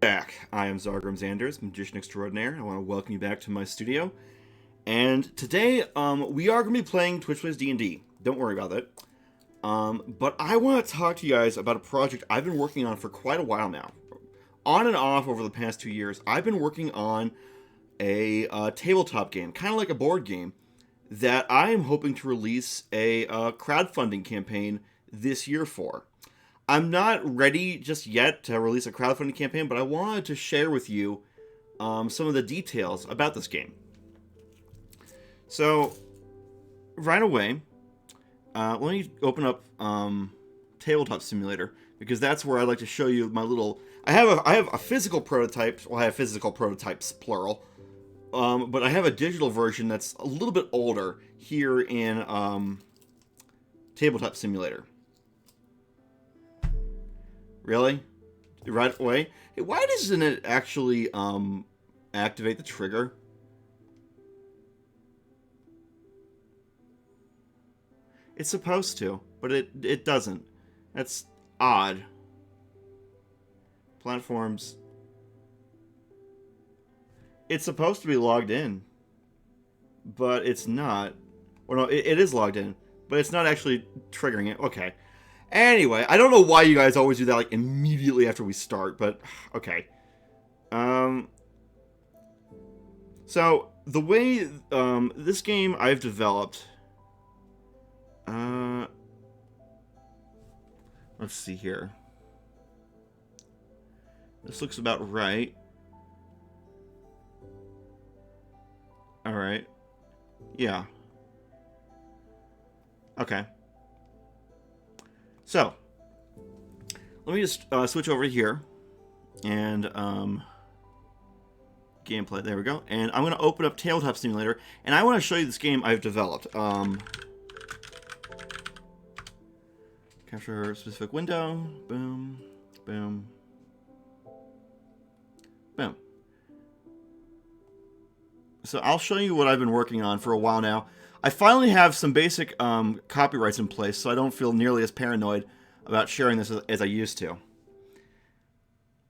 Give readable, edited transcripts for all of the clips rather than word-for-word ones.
Back. I am Zargram Xanders, Magician Extraordinaire. I want to welcome you back to my studio. And today, we are going to be playing Twitch Plays D&D. Don't worry about that. But I want to talk to you guys about a project I've been working on for quite a while now. On and off over the past 2 years, I've been working on a tabletop game, kind of like a board game, that I am hoping to release a crowdfunding campaign this year for. I'm not ready just yet to release a crowdfunding campaign, but I wanted to share with you some of the details about this game. So, right away, let me open up Tabletop Simulator, because that's where I like to show you my little... I have a physical prototype, well, I have physical prototypes, plural, but I have a digital version that's a little bit older here in Tabletop Simulator. Really? Right away? Hey, why doesn't it actually activate the trigger? It's supposed to, but it doesn't. That's odd. Platforms. It's supposed to be logged in, but it's not. Or no, it is logged in, but it's not actually triggering it. Okay. Anyway, I don't know why you guys always do that like immediately after we start, but okay. So the way this game I've developed, let's see here. This looks about right. All right. Yeah. Okay. So, let me just switch over here, and gameplay, there we go, and I'm going to open up Tabletop Simulator, and I want to show you this game I've developed. Capture a specific window, boom, boom, boom. So I'll show you what I've been working on for a while now. I finally have some basic copyrights in place, so I don't feel nearly as paranoid about sharing this as I used to.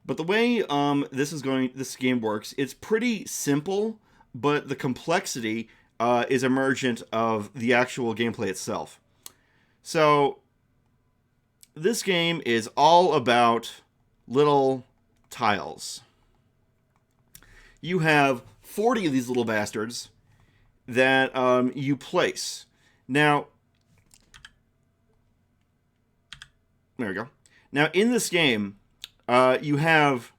But the way this game works, it's pretty simple, but the complexity is emergent of the actual gameplay itself. So this game is all about little tiles. You have 40 of these little bastards that you place. Now, there we go. Now, in this game, you have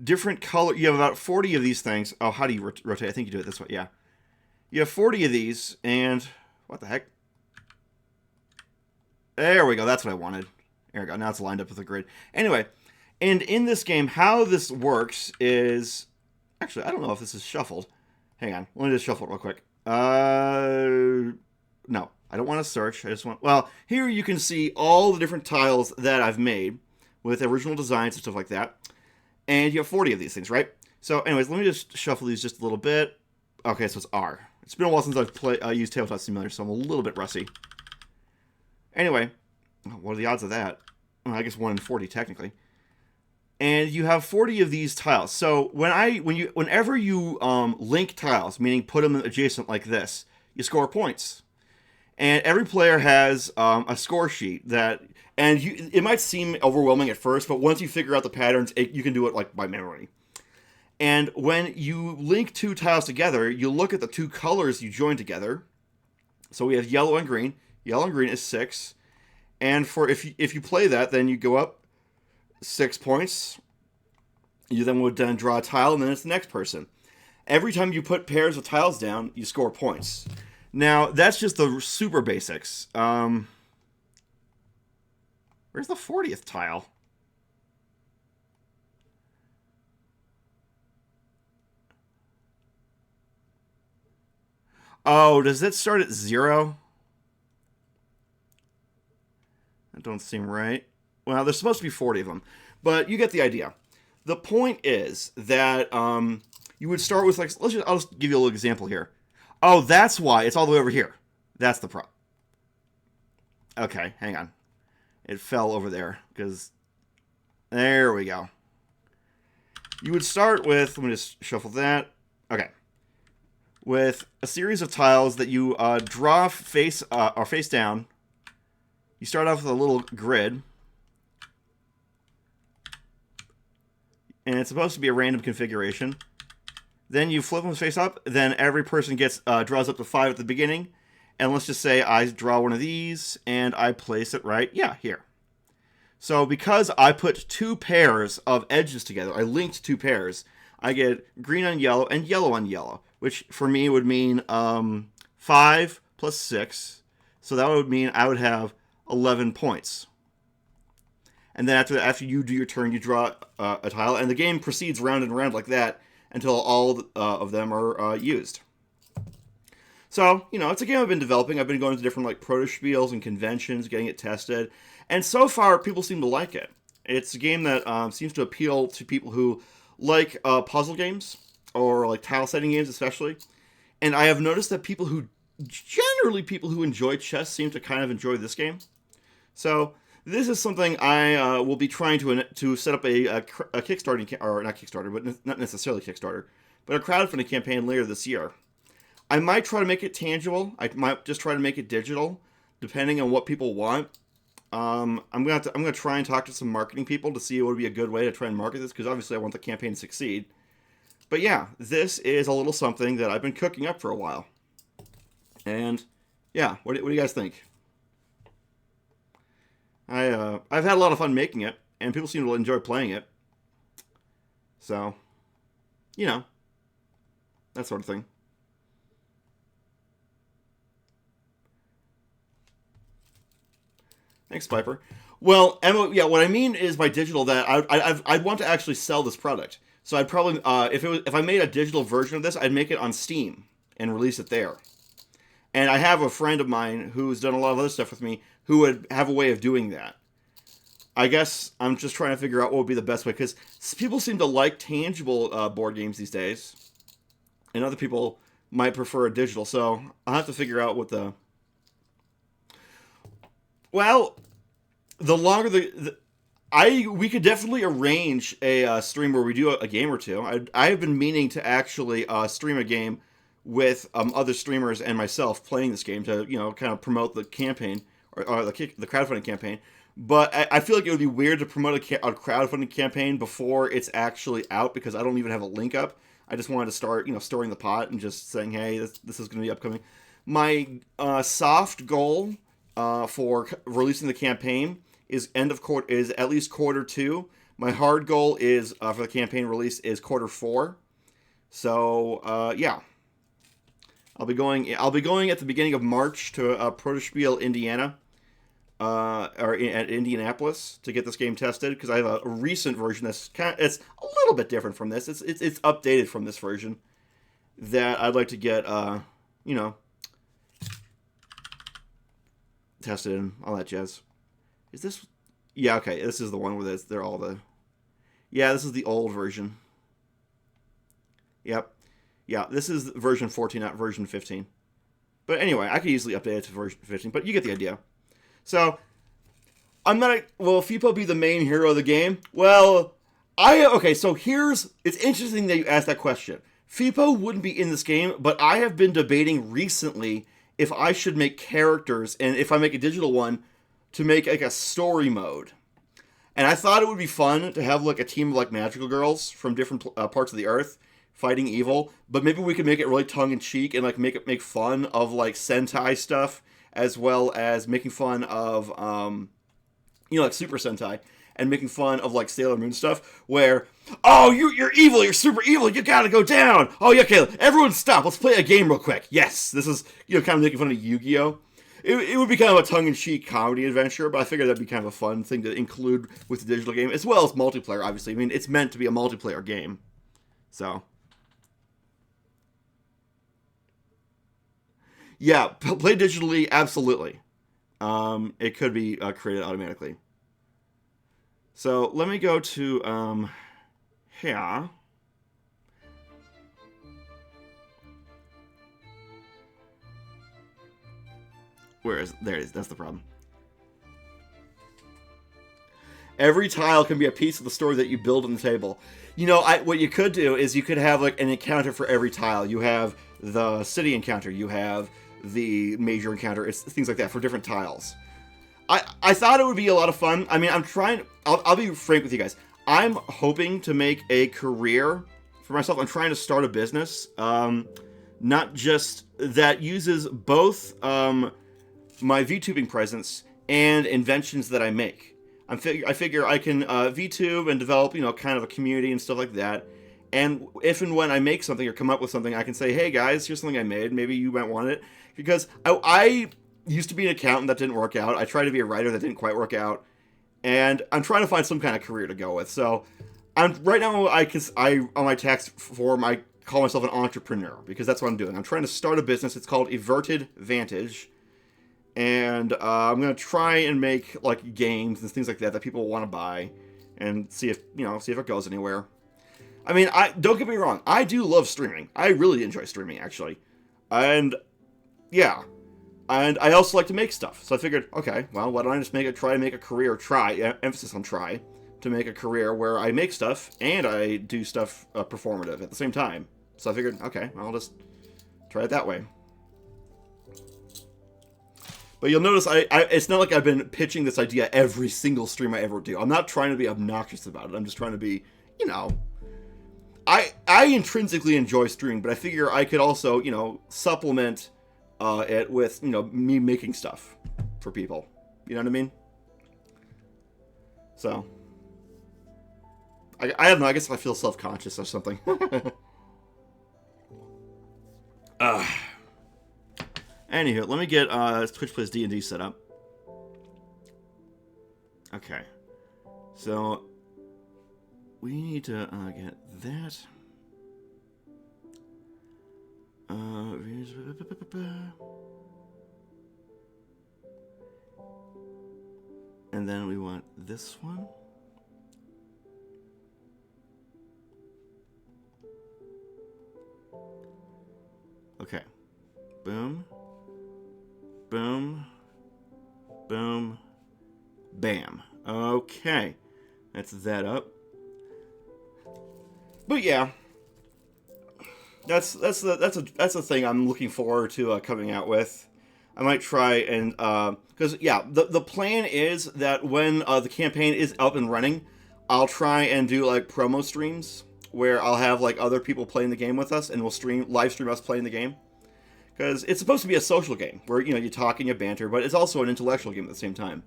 different color. You have about 40 of these things. Oh, how do you rotate? I think you do it this way. Yeah. You have 40 of these, and what the heck? There we go. That's what I wanted. There we go. Now it's lined up with the grid. Anyway, and in this game, how this works is... Actually, I don't know if this is shuffled. Hang on. Let me just shuffle it real quick. No, I don't want to search. I just want... Well, here you can see all the different tiles that I've made with original designs and stuff like that. And you have 40 of these things, right? So, anyways, let me just shuffle these just a little bit. Okay, so it's R. It's been a while since I've used Tabletop Simulator, so I'm a little bit rusty. Anyway, what are the odds of that? Well, I guess 1 in 40, technically. And you have 40 of these tiles. So whenever you link tiles, meaning put them adjacent like this, you score points. And every player has a score sheet that, and it might seem overwhelming at first, but once you figure out the patterns, you can do it like by memory. And when you link two tiles together, you look at the two colors you join together. So we have yellow and green. Yellow and green is 6. And for if you play that, then you go up 6 points. You then would then draw a tile, and then it's the next person. Every time you put pairs of tiles down, you score points. Now, that's just the super basics. Where's the 40th tile? Oh, does it start at 0? That don't seem right. Well, there's supposed to be 40 of them, but you get the idea. The point is that you would start with, like, I'll just give you a little example here. Oh, that's why it's all the way over here. That's the problem. Okay, hang on. It fell over there because there we go. You would start with, let me just shuffle that. Okay. With a series of tiles that you draw face down. You start off with a little grid. And it's supposed to be a random configuration. Then you flip them face up. Then every person draws up to 5 at the beginning. And let's just say I draw one of these and I place it right, here. So because I put 2 pairs of edges together, I linked 2 pairs, I get green on yellow and yellow on yellow, which for me would mean 5 plus 6. So that would mean I would have 11 points. And then after you do your turn, you draw a tile, and the game proceeds round and round like that until all of them are used. So, it's a game I've been developing. I've been going to different proto-spiels and conventions, getting it tested. And so far, people seem to like it. It's a game that seems to appeal to people who like puzzle games, or tile setting games especially. And I have noticed that people who enjoy chess seem to kind of enjoy this game. So this is something I will be trying to set up a Kickstarter, or not Kickstarter, but not necessarily Kickstarter, but a crowdfunding campaign later this year. I might try to make it tangible. I might just try to make it digital, depending on what people want. I'm gonna try and talk to some marketing people to see what would be a good way to try and market this, because obviously I want the campaign to succeed. But yeah, this is a little something that I've been cooking up for a while. And yeah, what do you guys think? I've had a lot of fun making it, and people seem to enjoy playing it. So, that sort of thing. Thanks, Piper. Well, Emma, yeah, what I mean is by digital that I'd want to actually sell this product. So I'd probably, if I made a digital version of this, I'd make it on Steam and release it there. And I have a friend of mine who's done a lot of other stuff with me who would have a way of doing that. I guess I'm just trying to figure out what would be the best way, because people seem to like tangible board games these days, and other people might prefer a digital. So I'll have to figure out what the... Well, the longer we could definitely arrange a stream where we do a game or two. I have been meaning to actually stream a game with other streamers and myself playing this game to kind of promote the campaign or the crowdfunding campaign. But I feel like it would be weird to promote a crowdfunding campaign before it's actually out, because I don't even have a link up. I just wanted to start stirring the pot and just saying, hey, this is going to be upcoming. My soft goal for releasing the campaign is is at least Q2. My hard goal is for the campaign release is Q4. So yeah, I'll be going at the beginning of March to Protospiel, Indiana, or at Indianapolis, to get this game tested, because I have a recent version it's a little bit different from this. It's updated from this version that I'd like to get tested and all that jazz. Is this... Yeah, okay, this is the one where they're all the... Yeah, this is the old version. Yep. Yeah, this is version 14, not version 15. But anyway, I could easily update it to version 15, but you get the idea. So, I'm not... Will FIPO be the main hero of the game? Well, okay, so it's interesting that you asked that question. FIPO wouldn't be in this game, but I have been debating recently if I should make characters, and if I make a digital one, to make a story mode. And I thought it would be fun to have a team of magical girls from different parts of the earth fighting evil, but maybe we could make it really tongue-in-cheek and make fun of Sentai stuff, as well as making fun of Super Sentai, and making fun of Sailor Moon stuff, where, oh, you're evil, you're super evil, you gotta go down. Oh yeah, Caleb, everyone stop, let's play a game real quick. Yes, this is kind of making fun of Yu-Gi-Oh! It would be kind of a tongue-in-cheek comedy adventure, but I figured that'd be kind of a fun thing to include with the digital game, as well as multiplayer, obviously. I mean, it's meant to be a multiplayer game. So. Yeah, play digitally, absolutely. It could be created automatically. So, let me go to, here. There it is, that's the problem. Every tile can be a piece of the story that you build on the table. You know, what you could do is you could have like an encounter for every tile. You have the city encounter. You have the major encounter. It's things like that for different tiles. I thought it would be a lot of fun. I mean, I'll be frank with you guys. I'm hoping to make a career for myself. I'm trying to start a business. Not just that uses both my VTubing presence and inventions that I make. I figure I can VTube and develop, you know, kind of a community and stuff like that. And if and when I make something or come up with something, I can say, hey guys, here's something I made. Maybe you might want it. Because I used to be an accountant that didn't work out. I tried to be a writer that didn't quite work out. And I'm trying to find some kind of career to go with. So right now, on my tax form, I call myself an entrepreneur because that's what I'm doing. I'm trying to start a business. It's called Everted Vantage. And I'm going to try and make like games and things like that people want to buy and see if it goes anywhere. I mean, don't get me wrong. I do love streaming. I really enjoy streaming, actually. And yeah. And I also like to make stuff. So I figured, okay, well, why don't I just try to make a career, emphasis on try, to make a career where I make stuff and I do stuff performative at the same time. So I figured, okay, well, I'll just try it that way. But you'll notice it's not like I've been pitching this idea every single stream I ever do. I'm not trying to be obnoxious about it. I'm just trying to be, you know... I intrinsically enjoy streaming, but I figure I could also, you know, supplement it with, you know, me making stuff for people. You know what I mean? So... I don't know, I guess I feel self-conscious or something. Anywho, let me get Twitch Plays D&D set up. Okay. So, we need to get that. And then we want this one. Okay. Boom. Boom. Boom. Bam. Okay. That's that up. But yeah. That's a thing I'm looking forward to coming out with. I might try and because yeah, the plan is that when the campaign is up and running, I'll try and do like promo streams where I'll have like other people playing the game with us and we'll live stream us playing the game. Because it's supposed to be a social game where, you know, you talk and you banter, but it's also an intellectual game at the same time.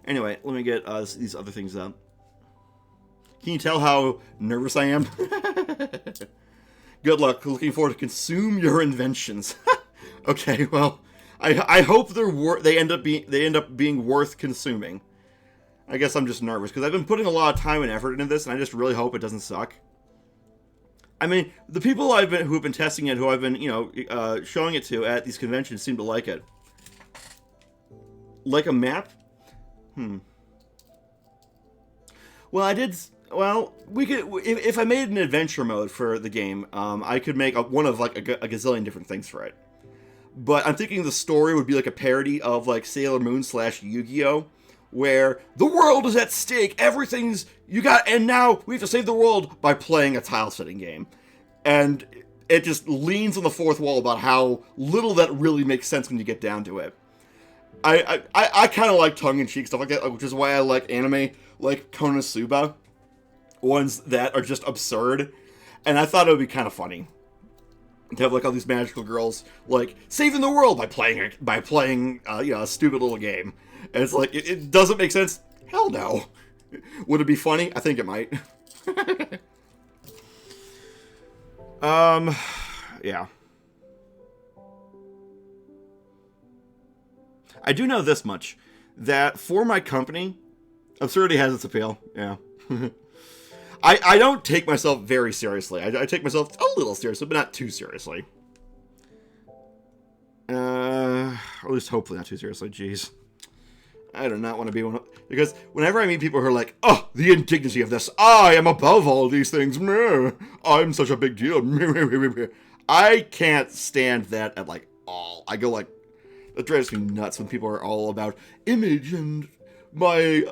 Anyway, let me get these other things up. Can you tell how nervous I am? Good luck. Looking forward to consume your inventions. Okay, well, I hope they end up being worth consuming. I guess I'm just nervous because I've been putting a lot of time and effort into this, and I just really hope it doesn't suck. I mean, the people who have been testing it, who I've been, you know, showing it to at these conventions seem to like it. Like a map? Well, we could, if I made an adventure mode for the game, I could make one of like a gazillion different things for it. But I'm thinking the story would be like a parody of like Sailor Moon / Yu-Gi-Oh! Where the world is at stake, and now we have to save the world by playing a tile-setting game. And it just leans on the fourth wall about how little that really makes sense when you get down to it. I kind of like tongue-in-cheek stuff like that, which is why I like anime like Konosuba. Ones that are just absurd. And I thought it would be kind of funny to have like all these magical girls like saving the world by playing you know, a stupid little game. And it's like, it doesn't make sense? Hell no. Would it be funny? I think it might. Yeah. I do know this much, that for my company, absurdity has its appeal, yeah. I don't take myself very seriously. I take myself a little seriously, but not too seriously. Or at least hopefully not too seriously, jeez. I do not want to be one of... Because whenever I meet people who are like, oh, the indignity of this, I am above all these things, I'm such a big deal, I can't stand that at, like, all. I go, like, it drives me nuts when people are all about image and my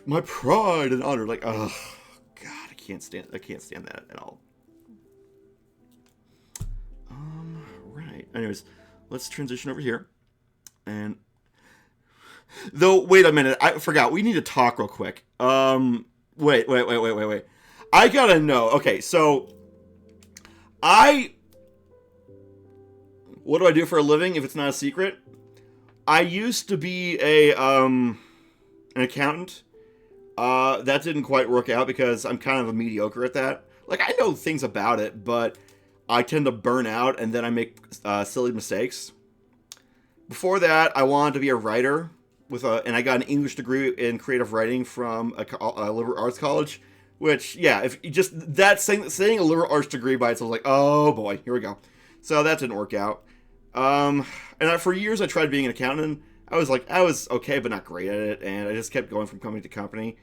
My pride and honor. Like, oh, God, I can't stand that at all. Right. Anyways, let's transition over here. And though, wait a minute, I forgot. We need to talk real quick. Wait. I gotta know. Okay, so what do I do for a living if it's not a secret? I used to be an accountant. That didn't quite work out because I'm kind of a mediocre at that. Like, I know things about it, but I tend to burn out and then I make silly mistakes. Before that, I wanted to be a writer and I got an English degree in creative writing from a liberal arts college. Which, yeah, if you just that saying a liberal arts degree by itself, like, oh boy, here we go. So that didn't work out. For years I tried being an accountant. I was okay, but not great at it, and I just kept going from company to company.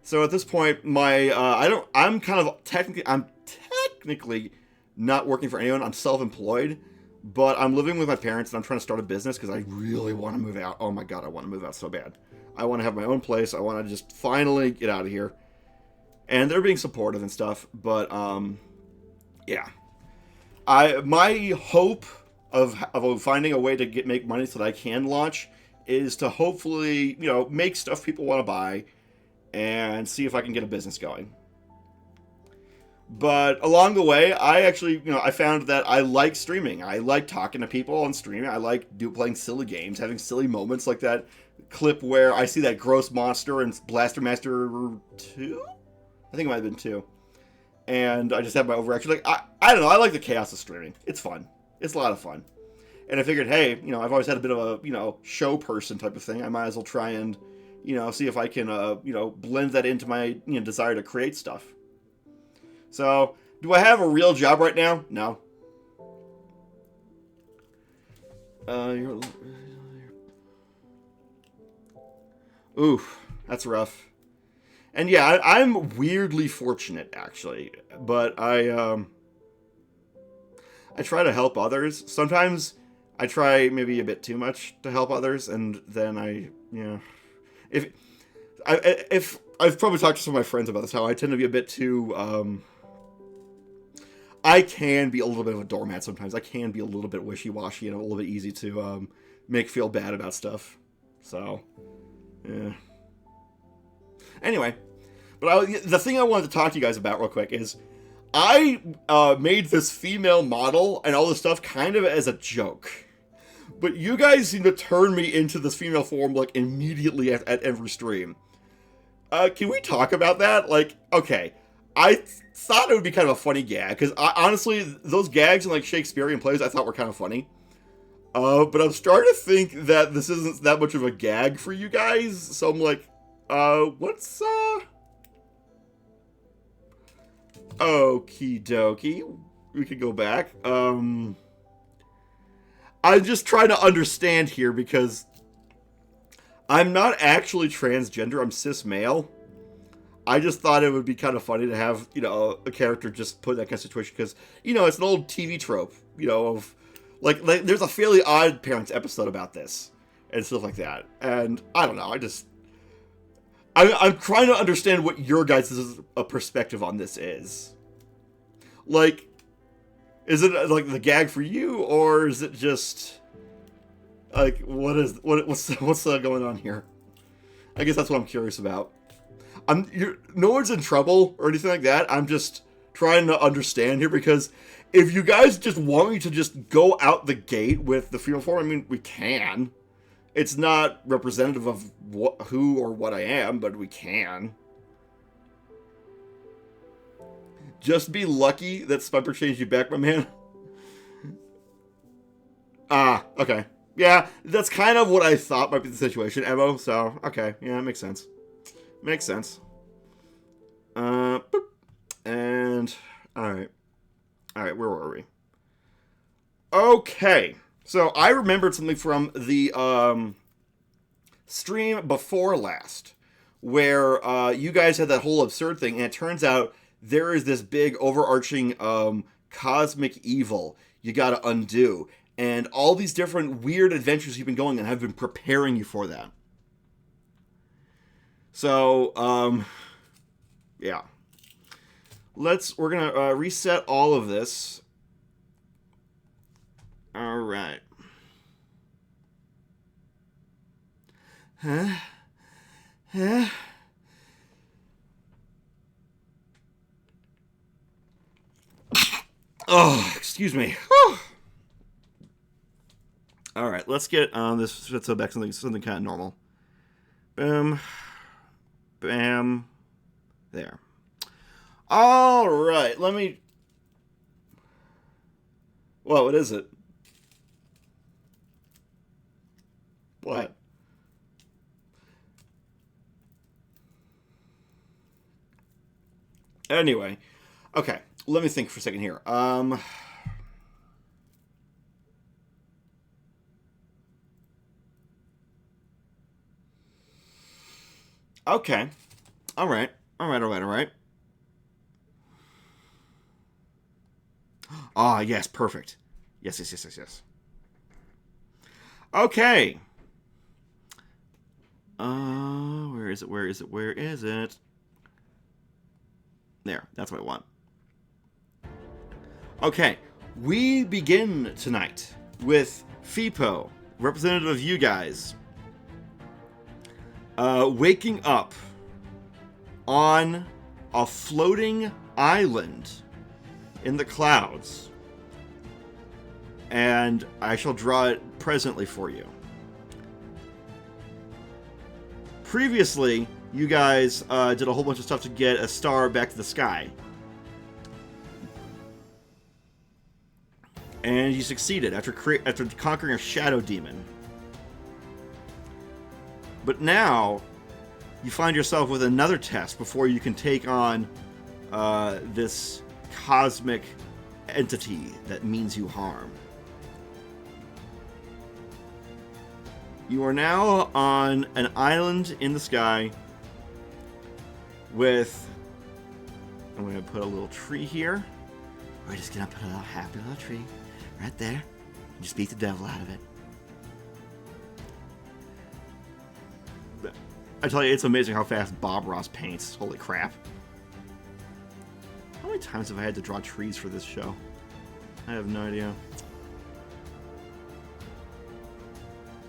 So at this point, I'm technically not working for anyone. I'm self-employed, but I'm living with my parents, and I'm trying to start a business because I really want to move out. Oh my god, I want to move out so bad. I want to have my own place. I want to just finally get out of here. And they're being supportive and stuff, but yeah. My hope of finding a way to make money so that I can launch is to hopefully, make stuff people want to buy and see if I can get a business going. But along the way, I actually, I found that I like streaming. I like talking to people on streaming. I like playing silly games, having silly moments like that clip where I see that gross monster in Blaster Master 2? I think it might have been 2. And I just have my overreaction. Like, I don't know. I like the chaos of streaming. It's fun. It's a lot of fun. And I figured, hey, I've always had a bit of a, show person type of thing. I might as well try and, see if I can, blend that into my, desire to create stuff. So, do I have a real job right now? No. Oof, that's rough. And yeah, I'm weirdly fortunate, actually. But I try to help others. Sometimes I try maybe a bit too much to help others, and then if I've probably talked to some of my friends about this, how I tend to be a bit too, I can be a little bit of a doormat sometimes. I can be a little bit wishy-washy and a little bit easy to make feel bad about stuff. So, yeah. Anyway, but the thing I wanted to talk to you guys about real quick is I made this female model and all this stuff kind of as a joke. But you guys seem to turn me into this female form like immediately at every stream. Can we talk about that? Like, okay, I thought it would be kind of a funny gag, because honestly, those gags in like Shakespearean plays I thought were kind of funny. But I'm starting to think that this isn't that much of a gag for you guys, so I'm like, what's, okie dokie. We could go back. I'm just trying to understand here, because I'm not actually transgender, I'm cis male. I just thought it would be kind of funny to have, a character just put in that kind of situation, because, it's an old TV trope, of, like there's a Fairly Odd Parents episode about this, and stuff like that. And, I don't know, I'm trying to understand what your guys' perspective on this is. Like, is it, like, the gag for you, or is it just, like, what's going on here? I guess that's what I'm curious about. No one's in trouble or anything like that. I'm just trying to understand here, because if you guys just want me to just go out the gate with the female form, I mean, we can. It's not representative of who or what I am, but we can. Just be lucky that Spiper changed you back, my man. Okay. Yeah, that's kind of what I thought might be the situation, Evo, so, okay. Yeah, it makes sense. Makes sense. Boop. And, alright. Alright, where were we? Okay. So, I remembered something from the, stream before last, where, you guys had that whole absurd thing, and it turns out there is this big overarching, cosmic evil you gotta undo, and all these different weird adventures you've been going on have been preparing you for that. So, yeah. We're gonna reset all of this. All right. Huh? Oh, excuse me. Whew. All right, let's get this back to something kind of normal. Bam, bam, there. All right, let me. Whoa, what is it? What? Anyway, okay. Let me think for a second here. Okay. All right. All right. All right. All right. Ah, yes. Perfect. Yes. Yes. Yes. Yes. Yes. Okay. Where is it? Where is it? Where is it? There. That's what I want. Okay. We begin tonight with FIPO, representative of you guys, waking up on a floating island in the clouds. And I shall draw it presently for you. Previously, you guys did a whole bunch of stuff to get a star back to the sky. And you succeeded after conquering a shadow demon. But now, you find yourself with another test before you can take on this cosmic entity that means you harm. You are now on an island in the sky with... I'm going to put a little tree here. We're just going to put a little happy little tree right there. And just beat the devil out of it. I tell you, it's amazing how fast Bob Ross paints. Holy crap. How many times have I had to draw trees for this show? I have no idea.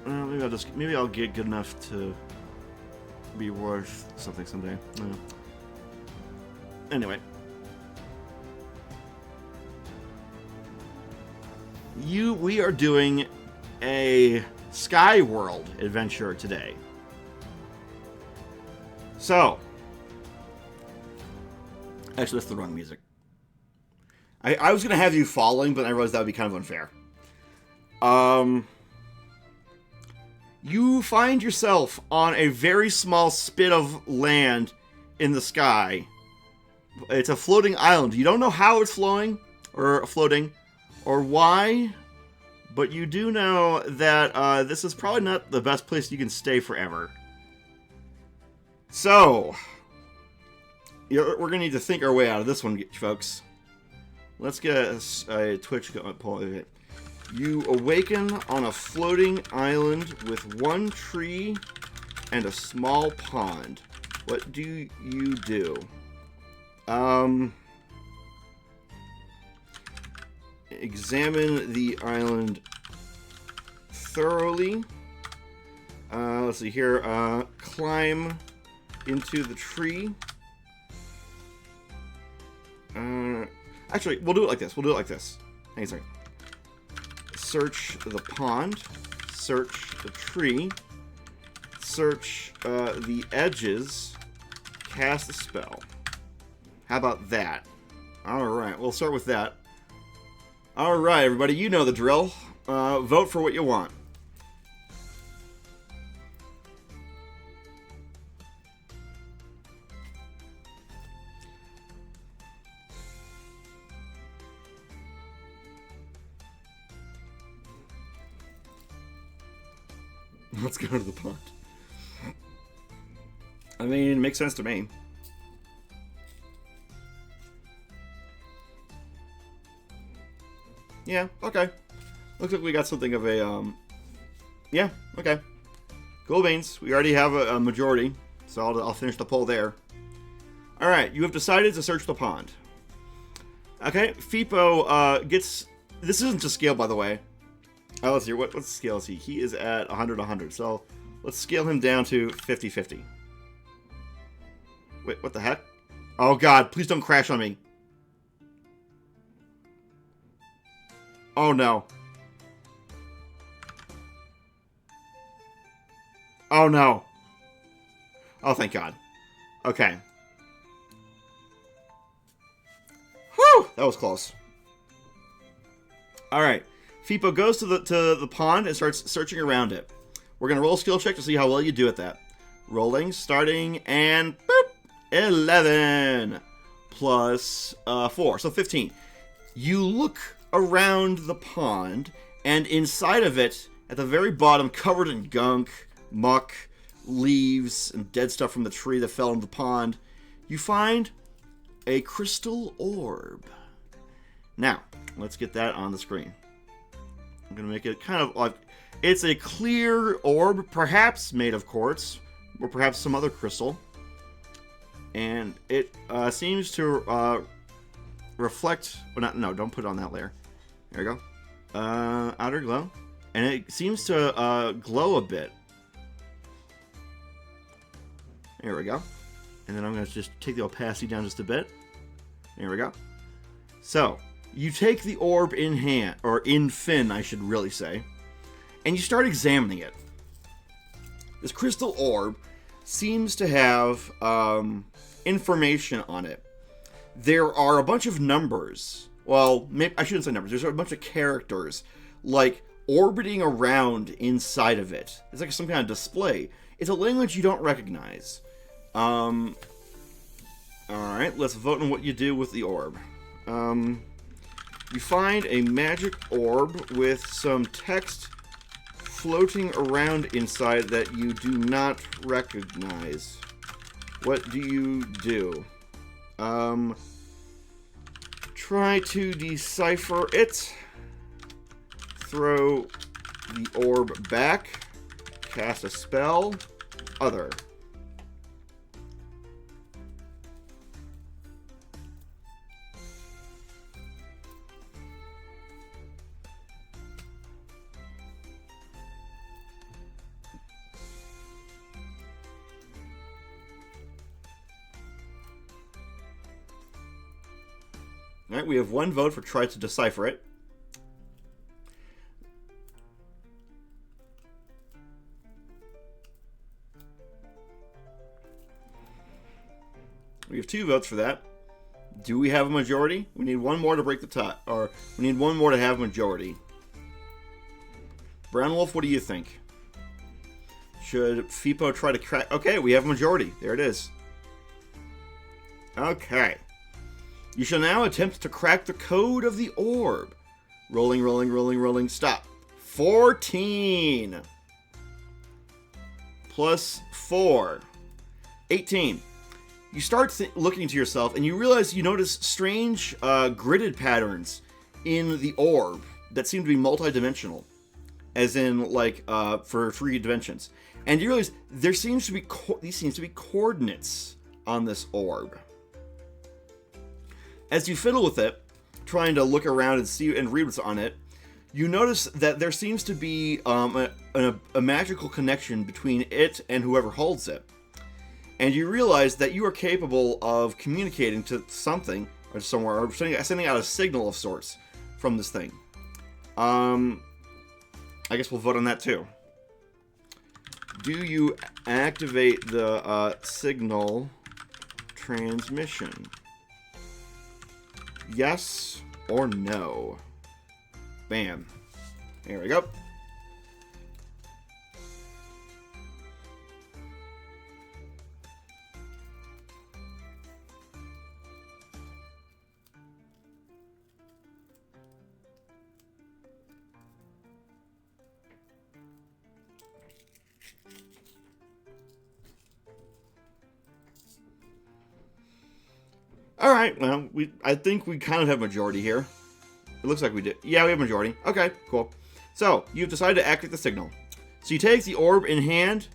Maybe I'll get good enough to be worth something someday. Anyway. We are doing a Sky World adventure today. So, actually, that's the wrong music. I was going to have you falling, but I realized that would be kind of unfair. You find yourself on a very small spit of land in the sky. It's a floating island. You don't know how it's floating, or why, but you do know that this is probably not the best place you can stay forever. So, we're going to need to think our way out of this one, folks. Let's get a Twitch going. You awaken on a floating island with one tree and a small pond. What do you do? Examine the island thoroughly. Let's see here. Climb into the tree. Actually, we'll do it like this. Hang on a second. Search the pond. Search the tree. Search the edges. Cast a spell. How about that? Alright, we'll start with that. Alright, everybody, you know the drill. Vote for what you want. Let's go to the pond. I mean, it makes sense to me. Yeah, okay. Looks like we got something of a, yeah, okay. Cool beans. We already have a majority. So I'll finish the poll there. All right, you have decided to search the pond. Okay, Fipo gets... This isn't to scale, by the way. Let's see, what scale is he? He is at 100. So let's scale him down to 50. Wait, what the heck? Oh god, please don't crash on me. Oh no. Oh no. Oh, thank god. Okay. Whew! That was close. Alright. Fipo goes to the pond and starts searching around it. We're going to roll a skill check to see how well you do at that. Rolling, starting, and boop! 11 plus 4, so 15. You look around the pond, and inside of it, at the very bottom, covered in gunk, muck, leaves, and dead stuff from the tree that fell in the pond, you find a crystal orb. Now, let's get that on the screen. I'm going to make it kind of like... It's a clear orb, perhaps made of quartz, or perhaps some other crystal. And it seems to reflect... Well, no, don't put it on that layer. There we go. Outer glow. And it seems to glow a bit. There we go. And then I'm going to just take the opacity down just a bit. There we go. So, you take the orb in hand, or in fin, I should really say, and you start examining it. This crystal orb seems to have information on it. There are a bunch of numbers. Well, maybe, I shouldn't say numbers. There's a bunch of characters, like, orbiting around inside of it. It's like some kind of display. It's a language you don't recognize. Alright, let's vote on what you do with the orb. You find a magic orb with some text floating around inside that you do not recognize. What do you do? Try to decipher it. Throw the orb back. Cast a spell. Other. Alright, we have one vote for try to decipher it. We have 2 votes for that. Do we have a majority? We need one more to break the tie. Or, we need one more to have a majority. Brown Wolf, what do you think? Should Fipo try to crack... Okay, we have a majority. There it is. Okay. You shall now attempt to crack the code of the orb. Rolling. Stop. 14. Plus 4. 18. You start looking to yourself, and you realize you notice strange gridded patterns in the orb that seem to be multidimensional. As in, like, for 3 dimensions. And you realize there seems to be these seems to be coordinates on this orb. As you fiddle with it, trying to look around and see and read what's on it, you notice that there seems to be a magical connection between it and whoever holds it. And you realize that you are capable of communicating to something, or somewhere, or sending out a signal of sorts from this thing. I guess we'll vote on that too. Do you activate the signal transmission? Yes or no? Bam. There we go. Alright, well, I think we kind of have majority here. It looks like we did. Yeah, we have majority. Okay, cool. So, you've decided to activate the signal. So you take the orb in hand,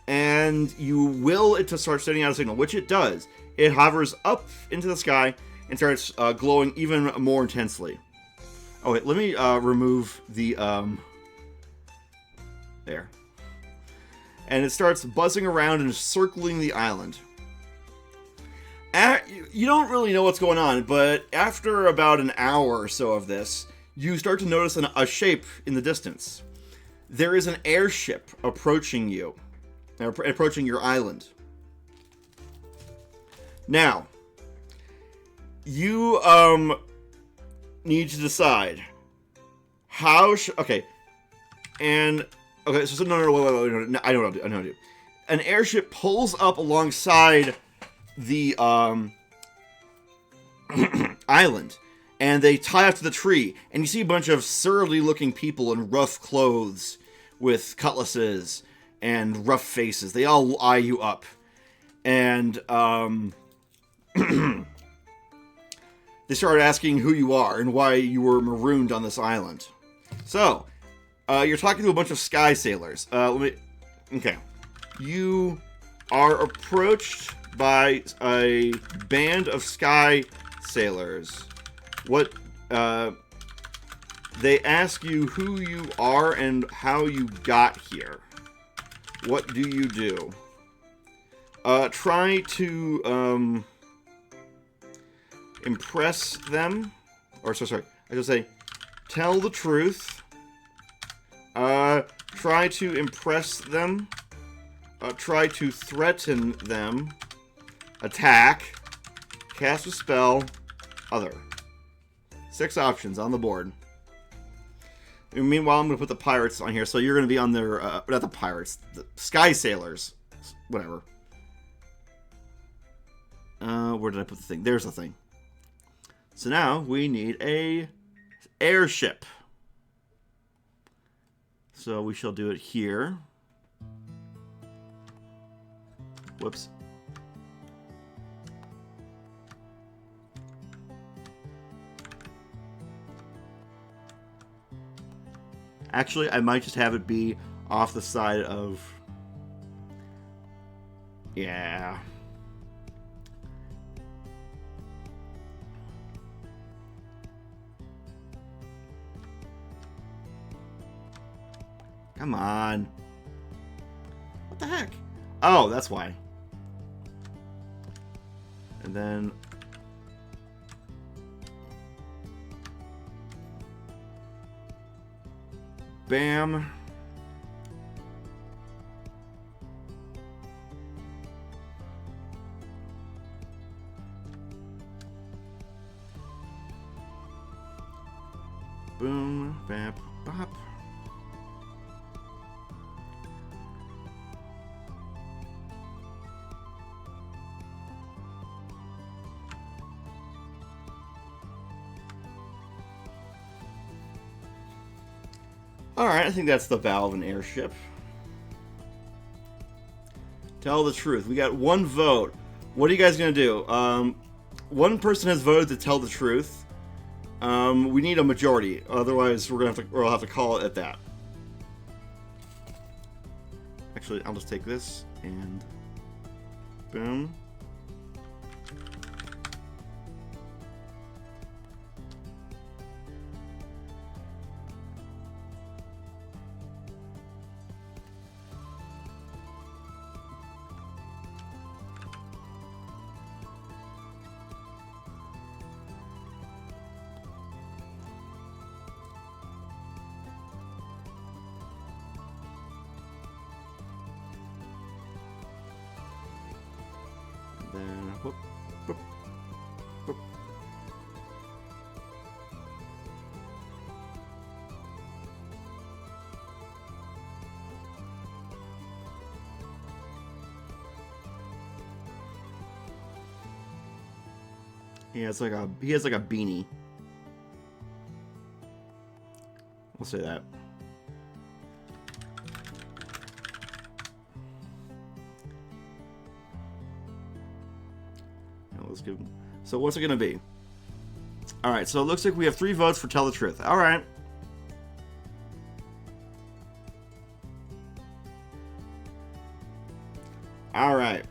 and you will it to start sending out a signal, which it does. It hovers up into the sky and starts glowing even more intensely. Oh, wait, let me remove the, there. And it starts buzzing around and circling the island. You don't really know what's going on, but after about an hour or so of this, you start to notice a shape in the distance. There is an airship approaching you, approaching your island. Now, you need to decide how. Okay, so no, wait, I know what I'll do. An airship pulls up alongside the island, and they tie up to the tree, and you see a bunch of surly-looking people in rough clothes with cutlasses and rough faces. They all eye you up, and they start asking who you are and why you were marooned on this island. So, you're talking to a bunch of sky sailors. Okay. You are approached by a band of sky sailors. They ask you who you are and how you got here. What do you do? Try to, impress them. I should say, tell the truth. Try to impress them. Try to threaten them. Attack. Cast a spell. Other. 6 options on the board. And meanwhile, I'm going to put the pirates on here. So you're going to be on their... not the pirates. The sky sailors. Whatever. Where did I put the thing? There's the thing. So now we need a airship. So we shall do it here. Whoops. Actually, I might just have it be off the side of... Yeah. Come on. What the heck? Oh, that's why. And then... Bam. Boom. Bap. Bop. Alright, I think that's the bow of an airship. Tell the truth. We got 1 vote. What are you guys going to do? 1 person has voted to tell the truth. We need a majority. Otherwise, we'll have to call it at that. Actually, I'll just take this and... Boom. Then, whoop, whoop, whoop. He has like a beanie. We'll say that. Let's give him. So what's it gonna be? All right. So it looks like we have 3 votes for tell the truth. All right. Alright.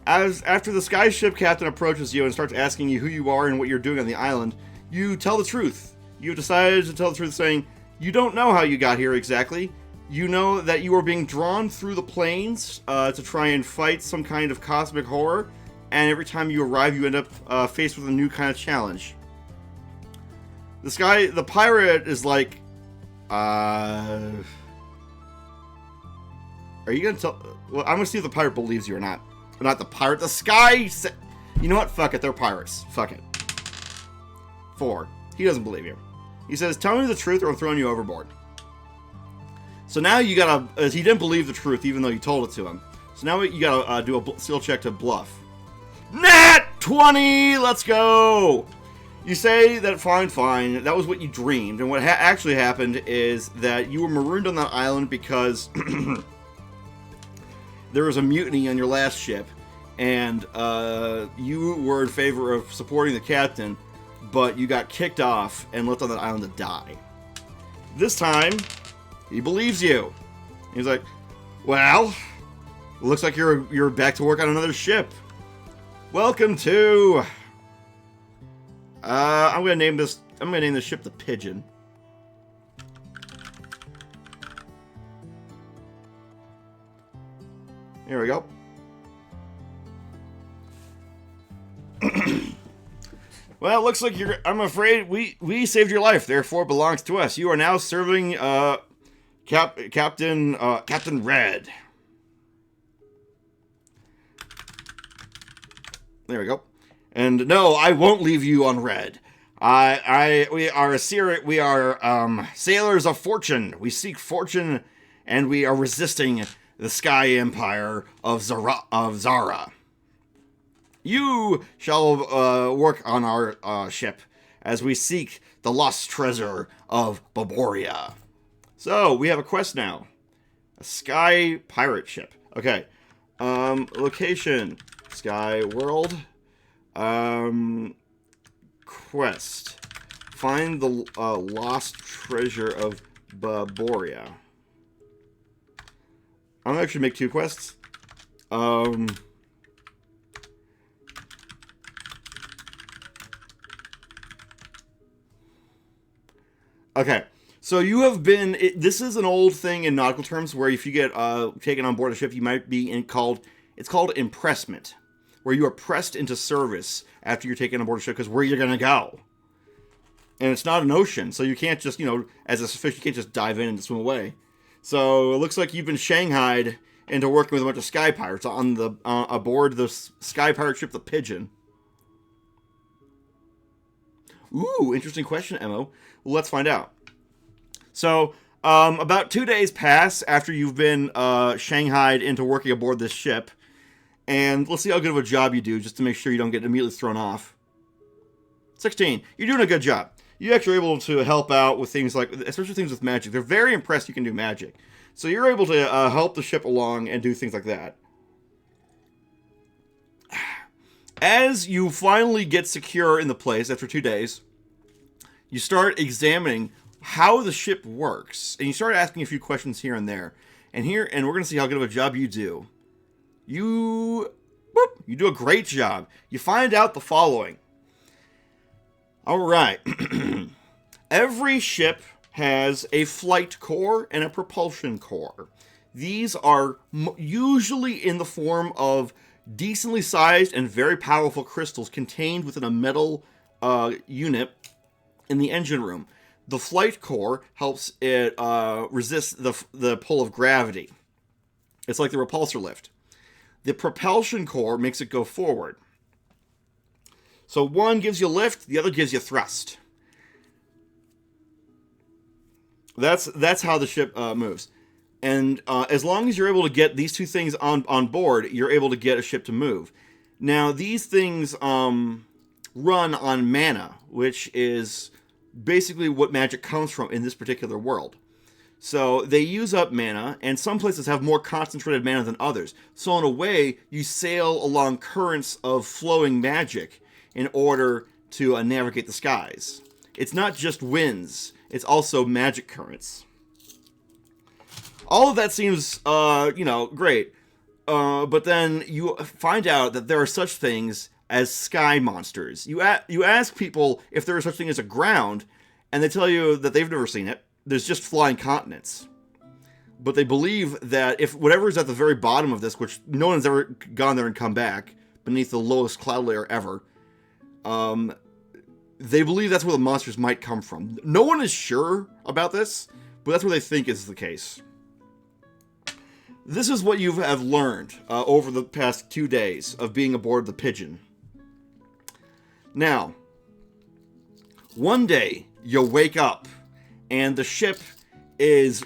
After the sky ship captain approaches you and starts asking you who you are and what you're doing on the island, you tell the truth. You've decided to tell the truth, saying, you don't know how you got here exactly. You know that you are being drawn through the planes to try and fight some kind of cosmic horror, and every time you arrive, you end up faced with a new kind of challenge. The pirate is like, are you gonna tell? Well, I'm gonna see if the pirate believes you or not. Not the pirate, the sky. You know what? Fuck it, they're pirates. Fuck it. 4. He doesn't believe you. He says, tell me the truth or I'm throwing you overboard. So now you gotta, he didn't believe the truth even though you told it to him. So now you gotta do a skill check to bluff. Nat 20! Let's go! You say that fine, that was what you dreamed. And what actually happened is that you were marooned on that island because there was a mutiny on your last ship. And you were in favor of supporting the captain, but you got kicked off and left on that island to die. This time, he believes you. He's like, well, looks like you're back to work on another ship. Welcome to... I'm gonna name this ship the Pigeon. Here we go. Well, it looks like I'm afraid we saved your life, therefore it belongs to us. You are now serving Captain Red. There we go. And no, I won't leave you on red. We are sailors of fortune. We seek fortune, and we are resisting the Sky Empire of Zara. You shall work on our ship as we seek the lost treasure of Baboria. So, we have a quest now. A sky pirate ship. Okay. Location. Sky world. Quest. Find the lost treasure of Baboria. I'm gonna actually make 2 quests. Okay, so you have been... this is an old thing in nautical terms where if you get taken on board a ship, you might be it's called impressment, where you are pressed into service after you're taken on board a ship because where you're going to go. And it's not an ocean, so you can't just, as a fish, you can't just dive in and swim away. So it looks like you've been shanghaied into working with a bunch of sky pirates on aboard the sky pirate ship, the Pigeon. Ooh, interesting question, Emo. Well, let's find out. So, about 2 days pass after you've been shanghaied into working aboard this ship. And let's see how good of a job you do, just to make sure you don't get immediately thrown off. 16. You're doing a good job. You're actually able to help out with things like, especially things with magic. They're very impressed you can do magic. So you're able to help the ship along and do things like that. As you finally get secure in the place after 2 days, you start examining how the ship works, and you start asking a few questions here and there. And we're going to see how good of a job you do. You do a great job. You find out the following. All right. Every ship has a flight core and a propulsion core. These are usually in the form of decently sized and very powerful crystals contained within a metal unit in the engine room. The flight core helps it resist the pull of gravity. It's like the repulsor lift. The propulsion core makes it go forward. So one gives you lift, the other gives you thrust. That's how the ship moves. And as long as you're able to get these 2 things on board, you're able to get a ship to move. Now, these things run on mana, which is basically what magic comes from in this particular world. So they use up mana, and some places have more concentrated mana than others. So in a way, you sail along currents of flowing magic in order to navigate the skies. It's not just winds, it's also magic currents. All of that seems, great. But then you find out that there are such things as sky monsters. You ask people if there is such thing as a ground, and they tell you that they've never seen it. There's just flying continents. But they believe that if whatever is at the very bottom of this, which no one's ever gone there and come back, beneath the lowest cloud layer ever, they believe that's where the monsters might come from. No one is sure about this, but that's what they think is the case. This is what you have learned over the past 2 days of being aboard the Pigeon. Now, one day you'll wake up and the ship is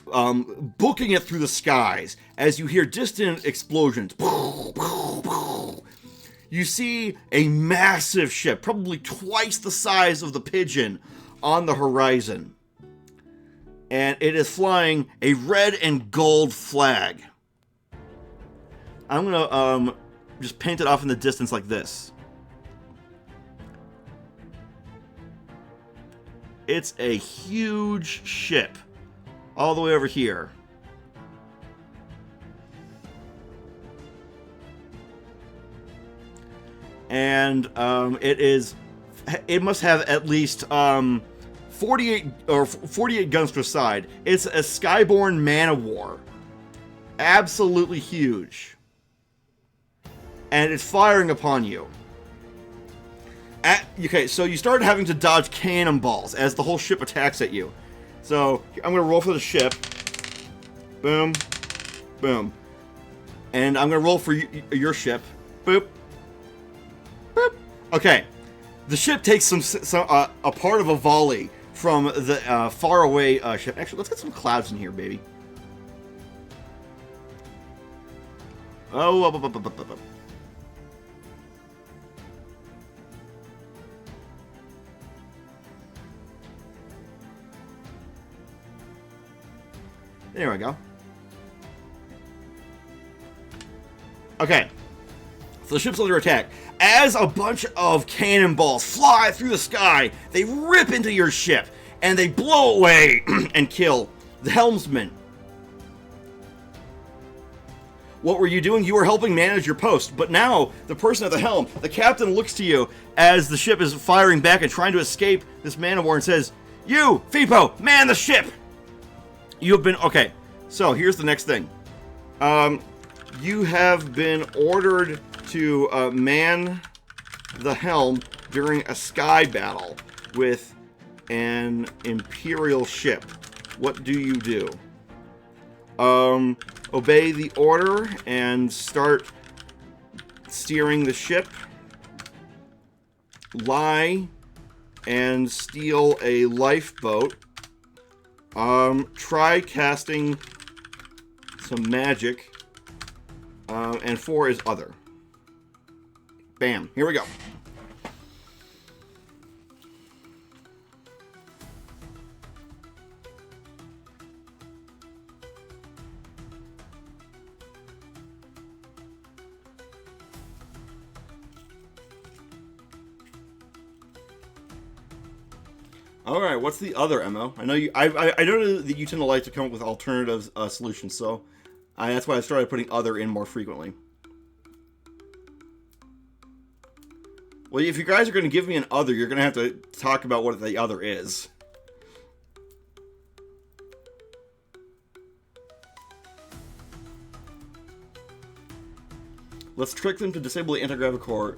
booking it through the skies as you hear distant explosions. You see a massive ship, probably twice the size of the Pigeon, on the horizon. And it is flying a red and gold flag. I'm going to just paint it off in the distance like this. It's a huge ship. All the way over here. And it must have at least 48 guns per side. It's a Skyborn man-of-war. Absolutely huge. And it's firing upon you. Okay, so you start having to dodge cannonballs as the whole ship attacks at you. So, I'm going to roll for the ship. Boom. Boom. And I'm going to roll for your ship. Boop. Boop. Okay. The ship takes a part of a volley from the faraway ship. Actually, let's get some clouds in here, baby. Oh, up. There we go. Okay. So the ship's under attack. As a bunch of cannonballs fly through the sky, they rip into your ship, and they blow away and kill the helmsman. What were you doing? You were helping manage your post, but now the person at the helm, the captain, looks to you as the ship is firing back and trying to escape this man-of-war and says, "You, Fipo, man the ship!" You have been... Okay, so here's the next thing. You have been ordered to man the helm during a sky battle with an Imperial ship. What do you do? Obey the order and start steering the ship. Lie and steal a lifeboat. Try casting some magic. And 4 is other. Bam. Here we go. All right, what's the other MO? I know you. I know that you tend to like to come up with alternative solutions, so that's why I started putting other in more frequently. Well, if you guys are going to give me an other, you're going to have to talk about what the other is. Let's trick them to disable the anti-grav core.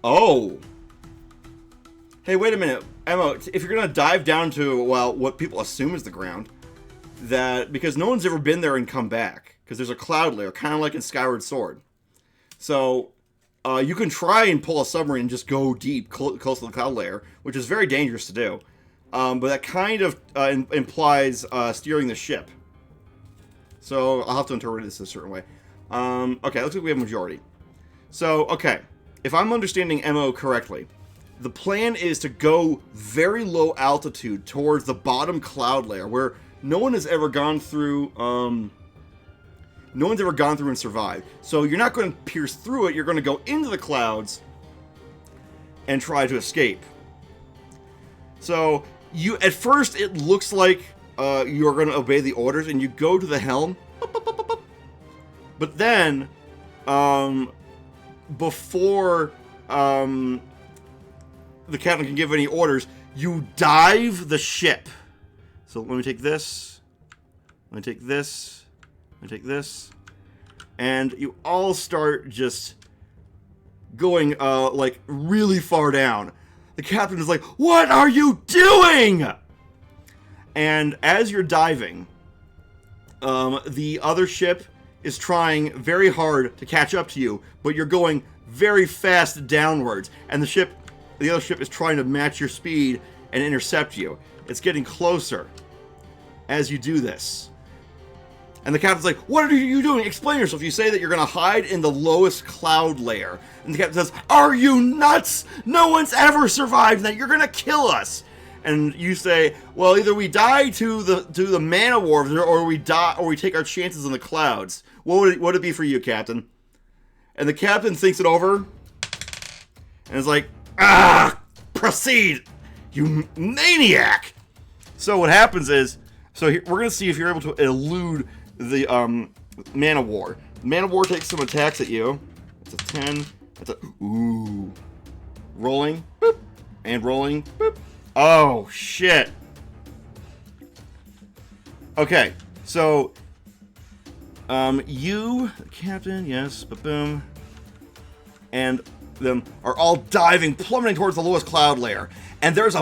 Oh! Hey, wait a minute. Emma, if you're going to dive down to, well, what people assume is the ground, that, because no one's ever been there and come back, because there's a cloud layer, kind of like in Skyward Sword. So, you can try and pull a submarine and just go deep, close to the cloud layer, which is very dangerous to do. But that kind of implies steering the ship. So, I'll have to interpret this a certain way. Okay, looks like we have majority. So, okay. If I'm understanding MO correctly, the plan is to go very low altitude towards the bottom cloud layer, where no one has ever gone through, no one's ever gone through and survived. So you're not going to pierce through it, you're going to go into the clouds and try to escape. So, at first it looks like you're going to obey the orders, and you go to the helm. But then, before the captain can give any orders, you dive the ship. So let me take this. Let me take this. Let me take this. And you all start just going, like, really far down. The captain is like, "What are you doing?" And as you're diving, the other ship is trying very hard to catch up to you, but you're going very fast downwards, and the other ship is trying to match your speed and intercept you. It's getting closer as you do this. And the captain's like, "What are you doing? Explain yourself." You say that you're going to hide in the lowest cloud layer. And the captain says, "Are you nuts? No one's ever survived that. You're going to kill us." And you say, "Well, either we die to the man of war, or we die, or we take our chances in the clouds." What would it be for you, Captain? And the captain thinks it over, and is like, "Proceed, you maniac!" So what happens is, we're gonna see if you're able to elude the man of war. Man of war takes some attacks at you. It's a 10. It's a rolling, boop, and rolling, boop. Oh shit. Okay, so you, captain, yes, boom, and them are all diving, plummeting towards the lowest cloud layer. And there's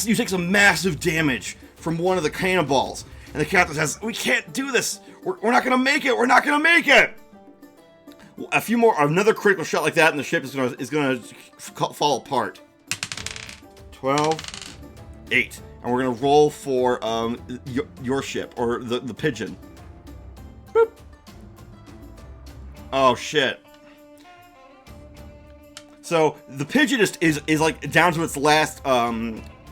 you take some massive damage from one of the cannonballs. And the captain says, "We can't do this. We're not gonna make it. We're not gonna make it." Another critical shot like that, and the ship is gonna fall apart. 12, 8, and we're gonna roll for your ship, or the pigeon. Boop. Oh shit. So the pigeon is like down to its last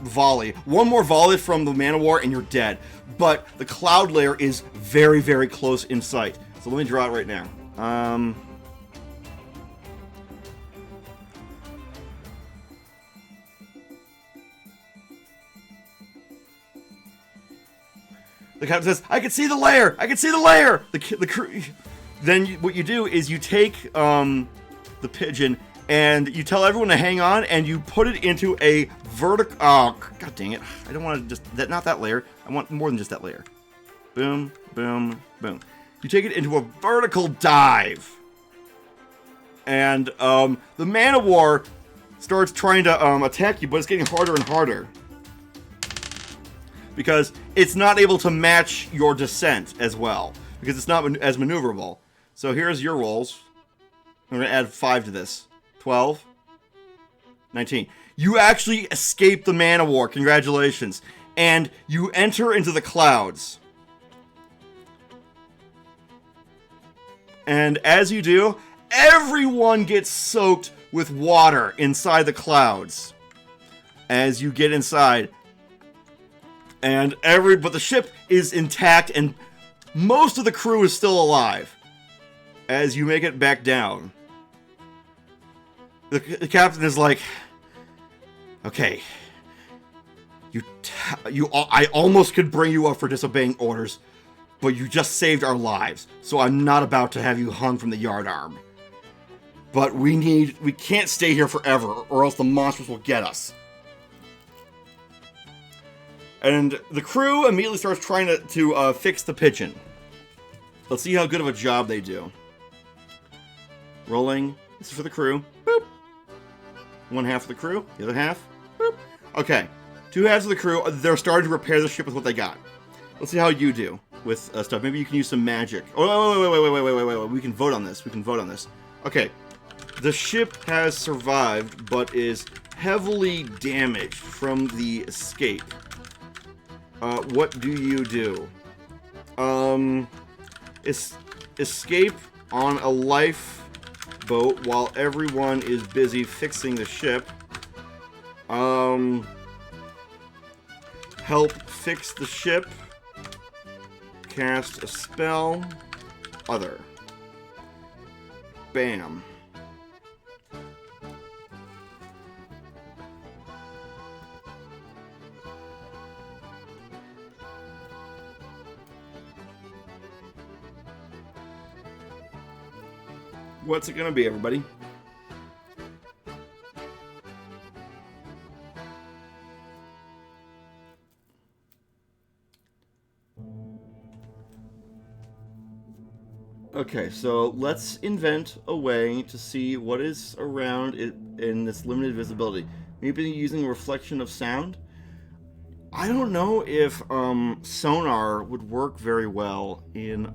volley. One more volley from the man of war and you're dead. But the cloud layer is very, very close in sight. So let me draw it right now. The captain says, "I can see the layer! I can see the layer!" The crew. Then what you do is you take the pigeon and you tell everyone to hang on, and you put it into a vertical. Oh, god dang it! I don't want to not that layer. I want more than just that layer. Boom, boom, boom. You take it into a vertical dive, and the man of war starts trying to attack you, but it's getting harder and harder because it's not able to match your descent as well, because it's not as maneuverable. So here's your rolls. I'm going to add 5 to this. 12, 19. You actually escape the man of war. Congratulations. And you enter into the clouds. And as you do, everyone gets soaked with water inside the clouds as you get inside. And but the ship is intact, and most of the crew is still alive as you make it back down. The captain is like, "Okay, I almost could bring you up for disobeying orders, but you just saved our lives, so I'm not about to have you hung from the yardarm. But we can't stay here forever, or else the monsters will get us." And the crew immediately starts trying to fix the pigeon. Let's see how good of a job they do. Rolling. This is for the crew. Boop. One half of the crew. The other half. Boop. Okay. 2 halves of the crew. They're starting to repair the ship with what they got. Let's see how you do with stuff. Maybe you can use some magic. Oh, wait. We can vote on this. Okay. The ship has survived, but is heavily damaged from the escape. What do you do? Escape on a lifeboat while everyone is busy fixing the ship. Help fix the ship. Cast a spell. Other. Bam. What's it gonna be, everybody? Okay, so let's invent a way to see what is around it in this limited visibility. Maybe using a reflection of sound? I don't know if sonar would work very well in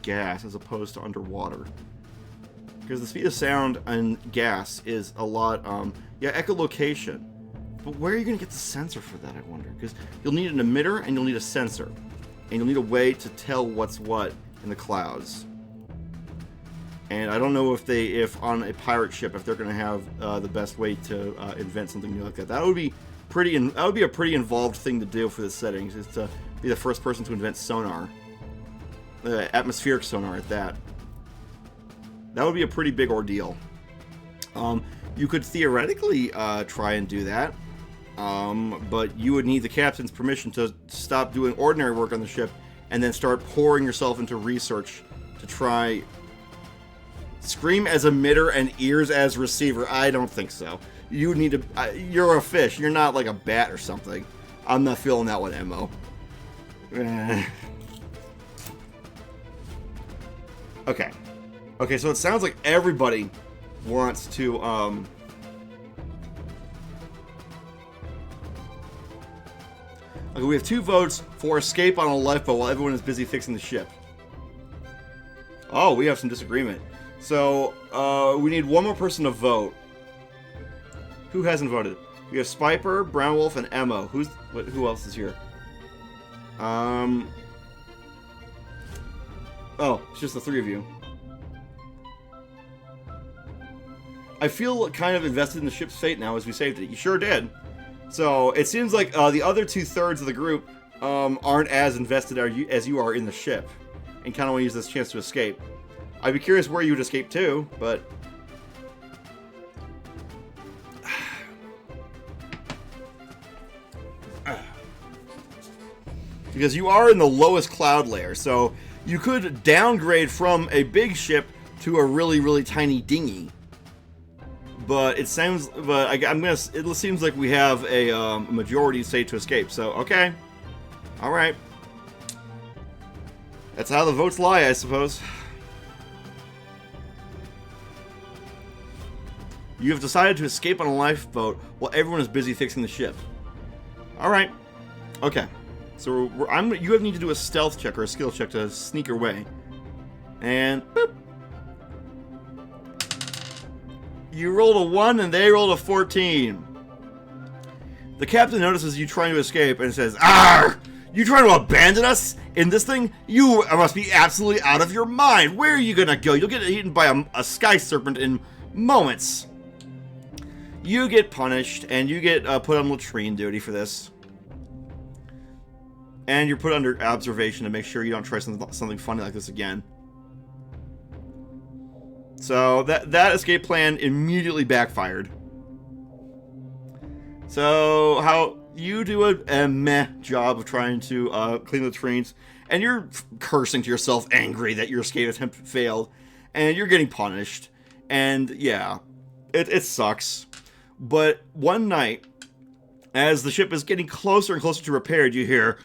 gas as opposed to underwater. Because the speed of sound in gas is a lot, yeah, echolocation. But where are you going to get the sensor for that, I wonder? Because you'll need an emitter and you'll need a sensor. And you'll need a way to tell what's what in the clouds. And I don't know if on a pirate ship, if they're going to have the best way to invent something new like that. That would be a pretty involved thing to do for the settings, is to be the first person to invent sonar. Atmospheric sonar at that. That would be a pretty big ordeal. You could theoretically try and do that, but you would need the captain's permission to stop doing ordinary work on the ship and then start pouring yourself into research to try... Scream as emitter and ears as receiver. I don't think so. You need to... you're a fish. You're not like a bat or something. I'm not feeling that one, Mo. Okay. Okay, so it sounds like everybody wants to... Okay, we have 2 votes for escape on a lifeboat while everyone is busy fixing the ship. Oh, we have some disagreement. So, we need one more person to vote. Who hasn't voted? We have Spiper, Brown Wolf, and Emmo. Who else is here? Oh, it's just the 3 of you. I feel kind of invested in the ship's fate now as we saved it. You sure did. So, it seems like the other 2/3 of the group aren't as invested as you are in the ship. And kind of want to use this chance to escape. I'd be curious where you would escape to, but... Because you are in the lowest cloud layer, so you could downgrade from a big ship to a really, really tiny dinghy. But it sounds... But it seems like we have a majority say to escape, so okay. Alright. That's how the votes lie, I suppose. You have decided to escape on a lifeboat while everyone is busy fixing the ship. Alright. Okay. So you need to do a stealth check or a skill check to sneak your way. And boop. You rolled a 1 and they rolled a 14. The captain notices you trying to escape and says, "Arr! You trying to abandon us in this thing? You must be absolutely out of your mind. Where are you gonna go? You'll get eaten by a sky serpent in moments." You get punished, and you get put on latrine duty for this. And you're put under observation to make sure you don't try something funny like this again. So that escape plan immediately backfired. So how you do a meh job of trying to clean the latrines, and you're cursing to yourself, angry that your escape attempt failed, and you're getting punished. And yeah, it sucks. But one night, as the ship is getting closer and closer to repaired, you hear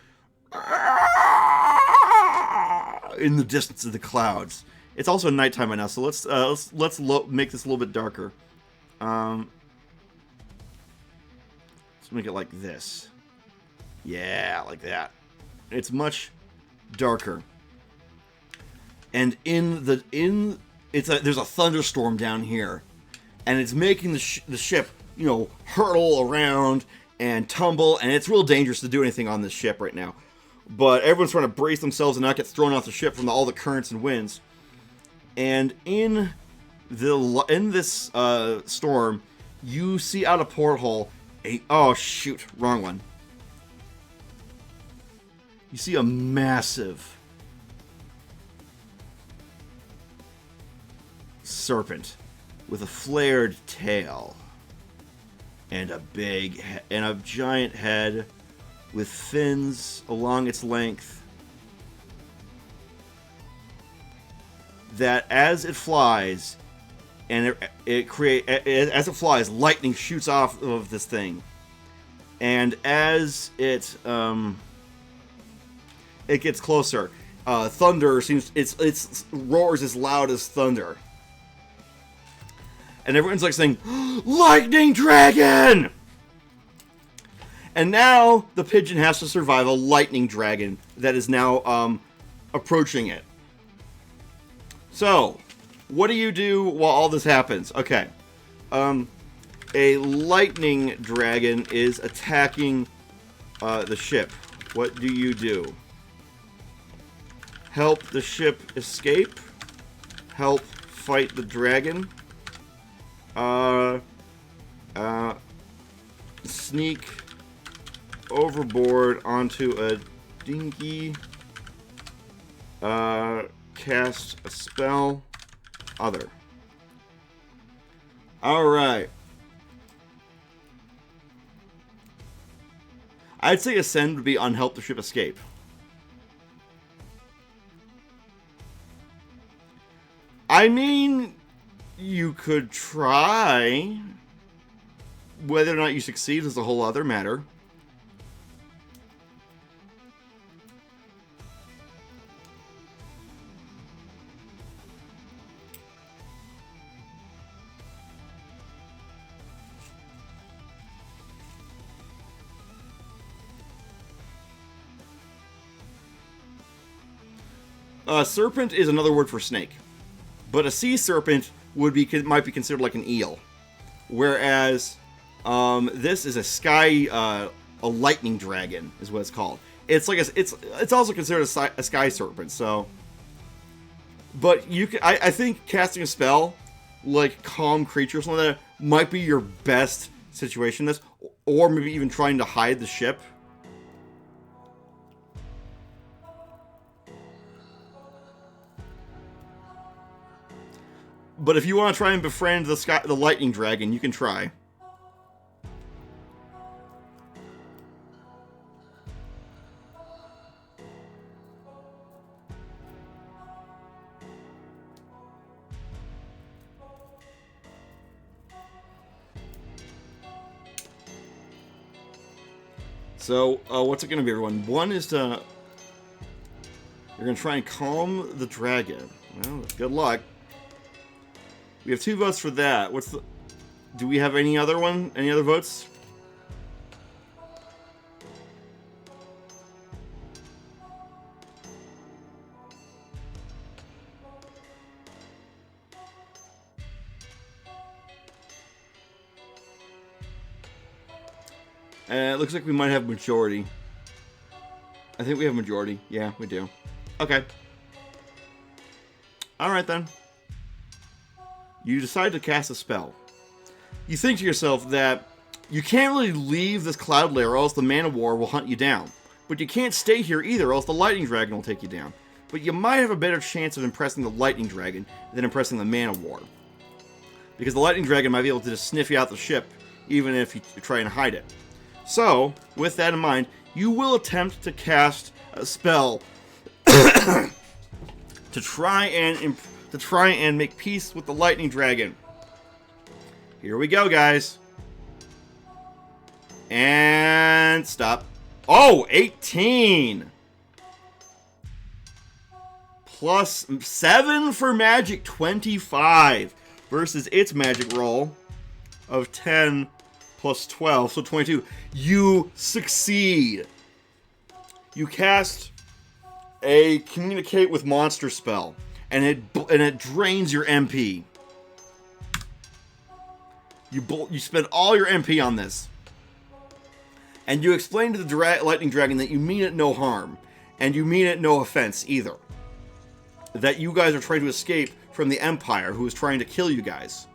in the distance of the clouds. It's also nighttime right now, so let's make this a little bit darker. Let's make it like this. Yeah, like that. It's much darker. And there's a thunderstorm down here, and it's making the ship, you know, hurtle around and tumble, and it's real dangerous to do anything on this ship right now. But everyone's trying to brace themselves and not get thrown off the ship from all the currents and winds. And in this storm, you see out a porthole oh shoot, wrong one. You see a massive serpent with a flared tail and a giant head with fins along its length that as it flies, and as it flies, lightning shoots off of this thing, and as it gets closer, thunder it roars as loud as thunder, and everyone's like saying, "Lightning dragon!" And now the pigeon has to survive a lightning dragon that is now approaching it. So, what do you do while all this happens? Okay. A lightning dragon is attacking the ship. What do you do? Help the ship escape? Help fight the dragon? Sneak overboard onto a dinghy? Cast a spell? Other. Alright. I'd say ascend would be unhelp the ship escape. I mean, you could try. Whether or not you succeed is a whole other matter. Serpent is another word for snake, but a sea serpent might be considered like an eel, whereas this is a lightning dragon is what it's called. It's like it's also considered a sky serpent. So, but I think casting a spell like calm creature or something like that might be your best situation. In this, or maybe even trying to hide the ship. But if you want to try and befriend the lightning dragon, you can try. So, what's it going to be, everyone? One is to... You're going to try and calm the dragon. Well, good luck. We have 2 votes for that. Do we have any other one? Any other votes? It looks like we might have majority. I think we have majority. Yeah, we do. Okay. Alright then. You decide to cast a spell. You think to yourself that you can't really leave this cloud layer or else the Man of War will hunt you down. But you can't stay here either or else the Lightning Dragon will take you down. But you might have a better chance of impressing the Lightning Dragon than impressing the Man of War. Because the Lightning Dragon might be able to just sniff you out the ship even if you try and hide it. So, with that in mind, you will attempt to cast a spell to try and make peace with the Lightning Dragon. Here we go, guys. And stop. Oh, 18! Plus 7 for magic, 25. Versus its magic roll of 10 plus 12, so 22. You succeed. You cast a Communicate with Monster spell. And it drains your MP. You spend all your MP on this. And you explain to the Lightning Dragon that you mean it no harm. And you mean it no offense either. That you guys are trying to escape from the Empire who is trying to kill you guys.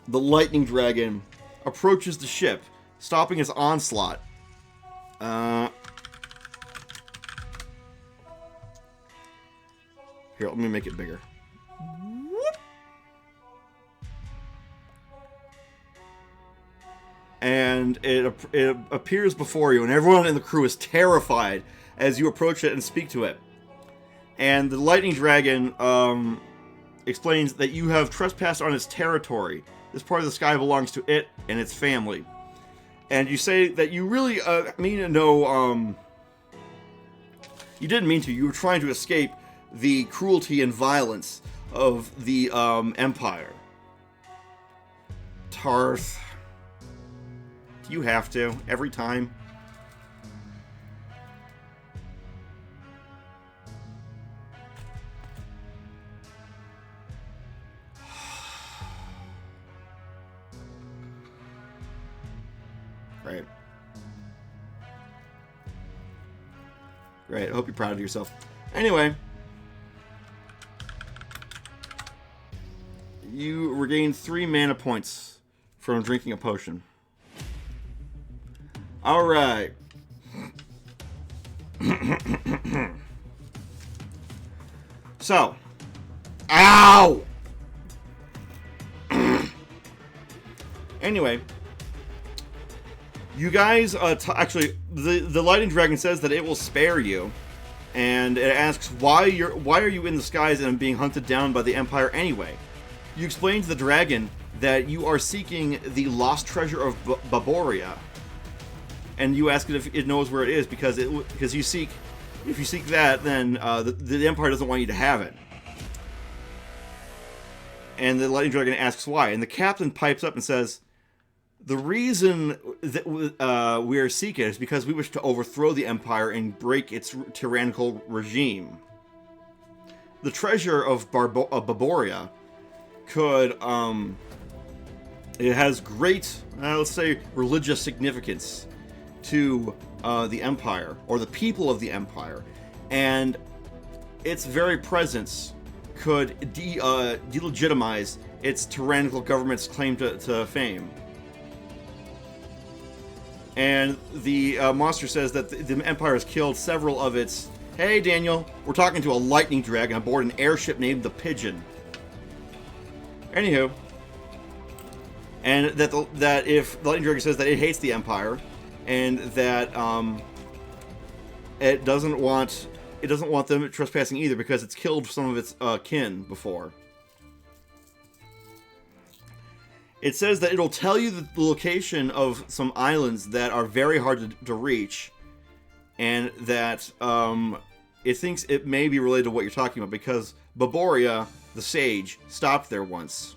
The Lightning Dragon approaches the ship, stopping its onslaught. Here, let me make it bigger. And it appears before you, and everyone in the crew is terrified as you approach it and speak to it. And the Lightning Dragon explains that you have trespassed on its territory. This part of the sky belongs to it and its family. And you say that you really mean no, you didn't mean to. You were trying to escape the cruelty and violence of the Empire. Tarth. Do you have to? Every time? Great. Great. I hope you're proud of yourself. Anyway. You regain 3 mana points from drinking a potion. Alright. So. Ow! Anyway. You guys, actually, the Lightning Dragon says that it will spare you. And it asks, why are you in the skies and being hunted down by the Empire anyway? You explain to the dragon that you are seeking the lost treasure of Baboria. And you ask it if it knows where it is, because if you seek that, then the Empire doesn't want you to have it. And the Lightning Dragon asks why. And the captain pipes up and says, the reason that we are seeking it is because we wish to overthrow the Empire and break its tyrannical regime. The treasure of Baboria could, it has great, let's say, religious significance to the Empire, or the people of the Empire, and its very presence could delegitimize its tyrannical government's claim to fame. And the monster says that the Empire has killed several of its... Hey, Daniel, we're talking to a lightning dragon aboard an airship named the Pigeon. Anywho, and that if the lightning dragon says that it hates the Empire, and that it doesn't want them trespassing either, because it's killed some of its kin before. It says that it'll tell you the location of some islands that are very hard to reach, and that it thinks it may be related to what you're talking about, because Baboria, the sage, stopped there once.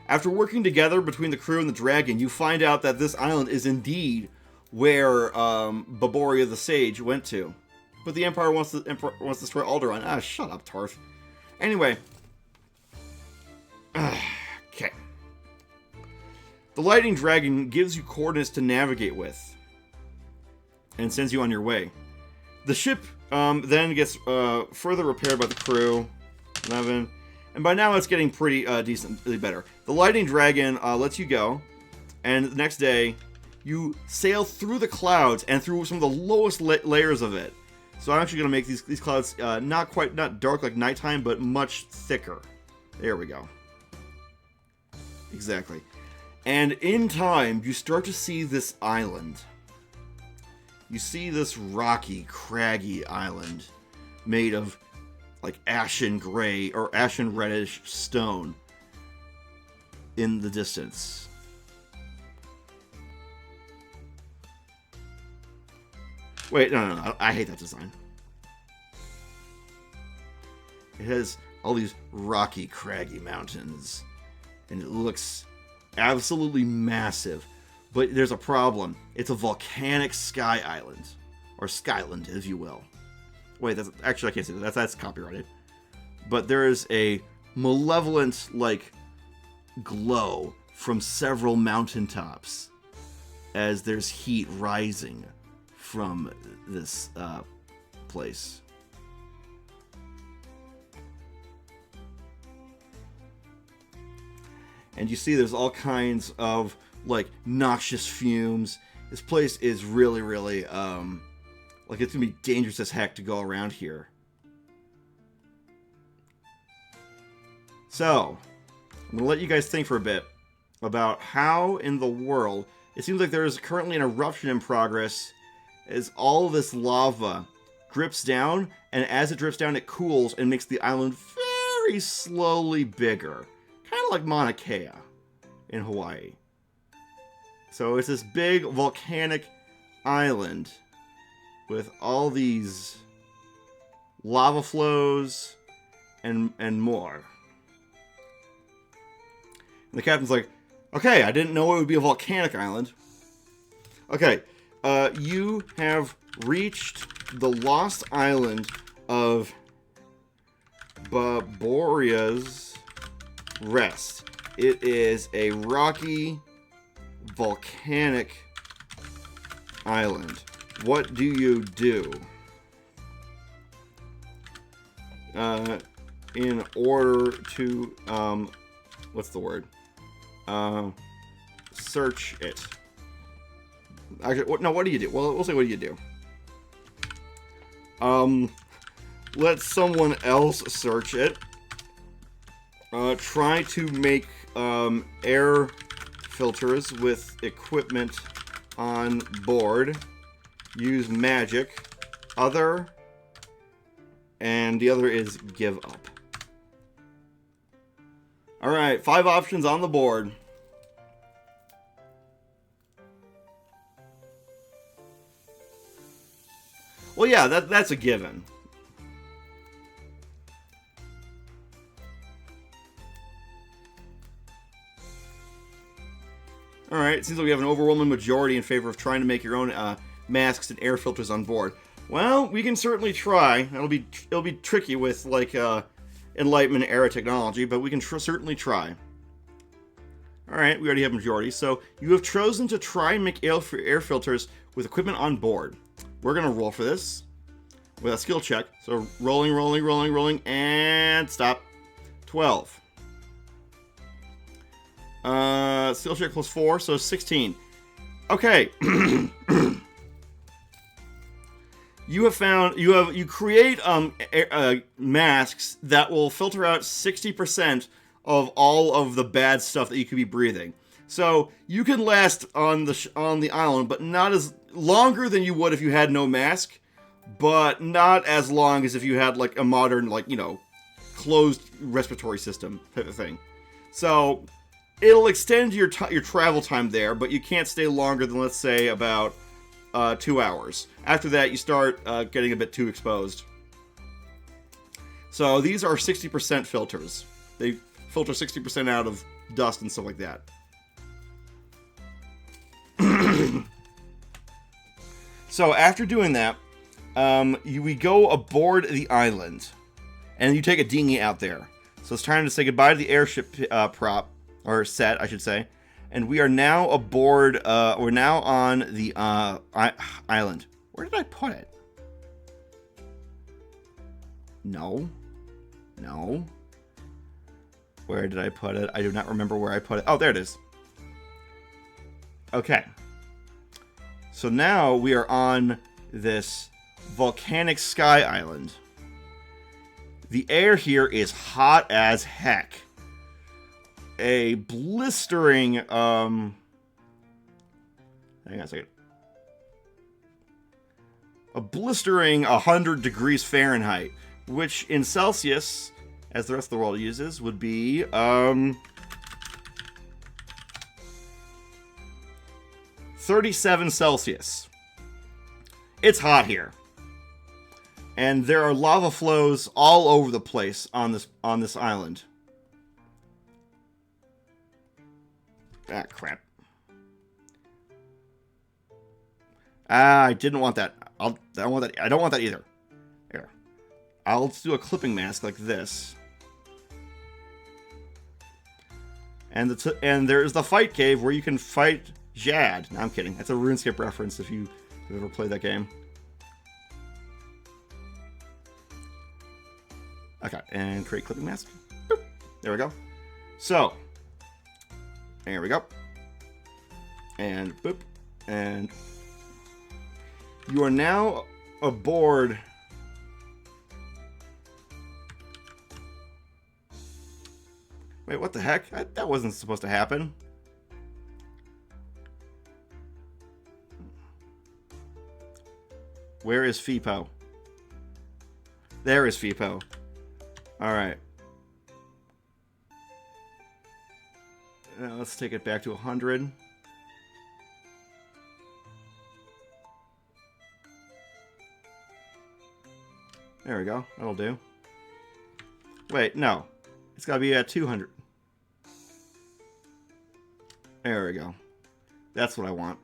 After working together between the crew and the dragon, you find out that this island is indeed where Baboria the sage went to. But the Empire wants to destroy Alderaan. Ah, shut up, Tarth. Anyway. Okay. The Lightning Dragon gives you coordinates to navigate with, and sends you on your way. The ship then gets further repaired by the crew, 11, and by now it's getting pretty decently better. The Lightning Dragon lets you go, and the next day you sail through the clouds and through some of the lowest layers of it. So I'm actually going to make these clouds not dark like nighttime, but much thicker. There we go. Exactly. And in time, you start to see this island. You see this rocky, craggy island made of like ashen gray or ashen reddish stone in the distance. Wait, no, I hate that design. It has all these rocky, craggy mountains, and it looks absolutely massive. But there's a problem. It's a volcanic sky island. Or skyland, if you will. Wait, that's actually, I can't say that. That's copyrighted. But there is a malevolent, like, glow from several mountaintops as there's heat rising from this place. And you see there's all kinds of, like, noxious fumes. This place is really, really, like, it's gonna be dangerous as heck to go around here. So, I'm gonna let you guys think for a bit about how in the world it seems like there is currently an eruption in progress as all this lava drips down, and as it drips down, it cools and makes the island very slowly bigger. Kind of like Mauna Kea in Hawaii. So it's this big volcanic island with all these lava flows and more. And the captain's like, okay, I didn't know it would be a volcanic island. Okay, you have reached the lost island of Baboria's Rest. It is a rocky, volcanic island. What do you do in order to, what's the word? Search it. Actually, no, what do you do? Well, we'll say what do you do. Let someone else search it. Try to make air filters with equipment on board. Use magic. Other. And the other is give up. Alright, 5 options on the board. Well, yeah, that's a given. Alright, it seems like we have an overwhelming majority in favor of trying to make your own masks and air filters on board. Well, we can certainly try. It'll be tricky with, like, Enlightenment era technology, but we can certainly try. Alright, we already have majority. So, you have chosen to try and make air filters with equipment on board. We're going to roll for this with a skill check. So, rolling, and stop. 12. Skill check plus 4, so 16. Okay. You create masks that will filter out 60% of all of the bad stuff that you could be breathing. So you can last on the island, but not as longer than you would if you had no mask, but not as long as if you had like a modern, like, you know, closed respiratory system type of thing. So it'll extend your travel time there, but you can't stay longer than, let's say, about 2 hours. After that, you start getting a bit too exposed. So these are 60% filters. They filter 60% out of dust and stuff like that. So after doing that, we go aboard the island, and you take a dinghy out there. So it's time to say goodbye to the airship prop, or set, I should say. And we are now aboard, we're now on the island. Where did I put it? No. Where did I put it? I do not remember where I put it. Oh, there it is. Okay. So now we are on this volcanic sky island. The air here is hot as heck. A blistering, hang on a second. A blistering 100 degrees Fahrenheit, which in Celsius, as the rest of the world uses, would be, 37 Celsius. It's hot here. And there are lava flows all over the place on this island. Ah, crap. I didn't want that. I don't want that either. Here. I'll do a clipping mask like this. And there's the fight cave where you can fight Jad. No, I'm kidding. That's a RuneScape reference if you've ever played that game. Okay, and create clipping mask. Boop. There we go. So, there we go. And boop. And you are now aboard Wait, what the heck? That wasn't supposed to happen. Where is FIPO? There is FIPO. Alright. Now let's take it back to 100. There we go. That'll do. Wait, no. It's gotta be at 200. There we go. That's what I want.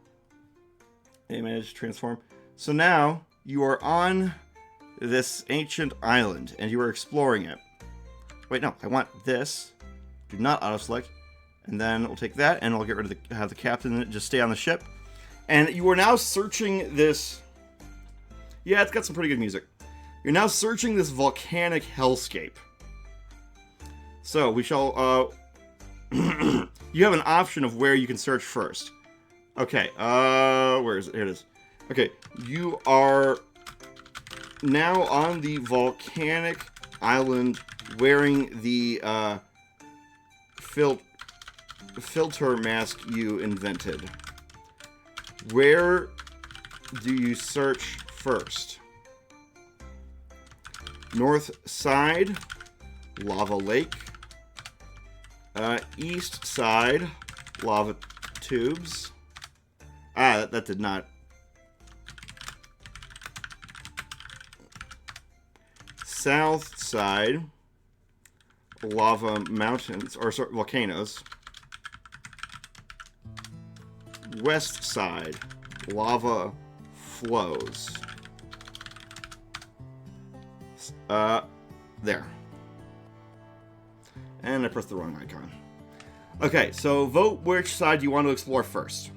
They managed to transform. So now you are on this ancient island and you are exploring it. Wait, no. I want this. Do not auto-select. And then we'll take that and we'll get rid of have the captain just stay on the ship. And you are now searching this. Yeah, it's got some pretty good music. You're now searching this volcanic hellscape. So we shall, you have an option of where you can search first. Okay, where is it? Here it is. Okay, you are now on the volcanic island wearing the, filter mask you invented. Where do you search first? North side, lava lake. East side, lava tubes. Ah, that did not. South side, lava mountains, or sorry, volcanoes. West side, lava flows. There. And I pressed the wrong icon. Okay, so vote which side you want to explore first.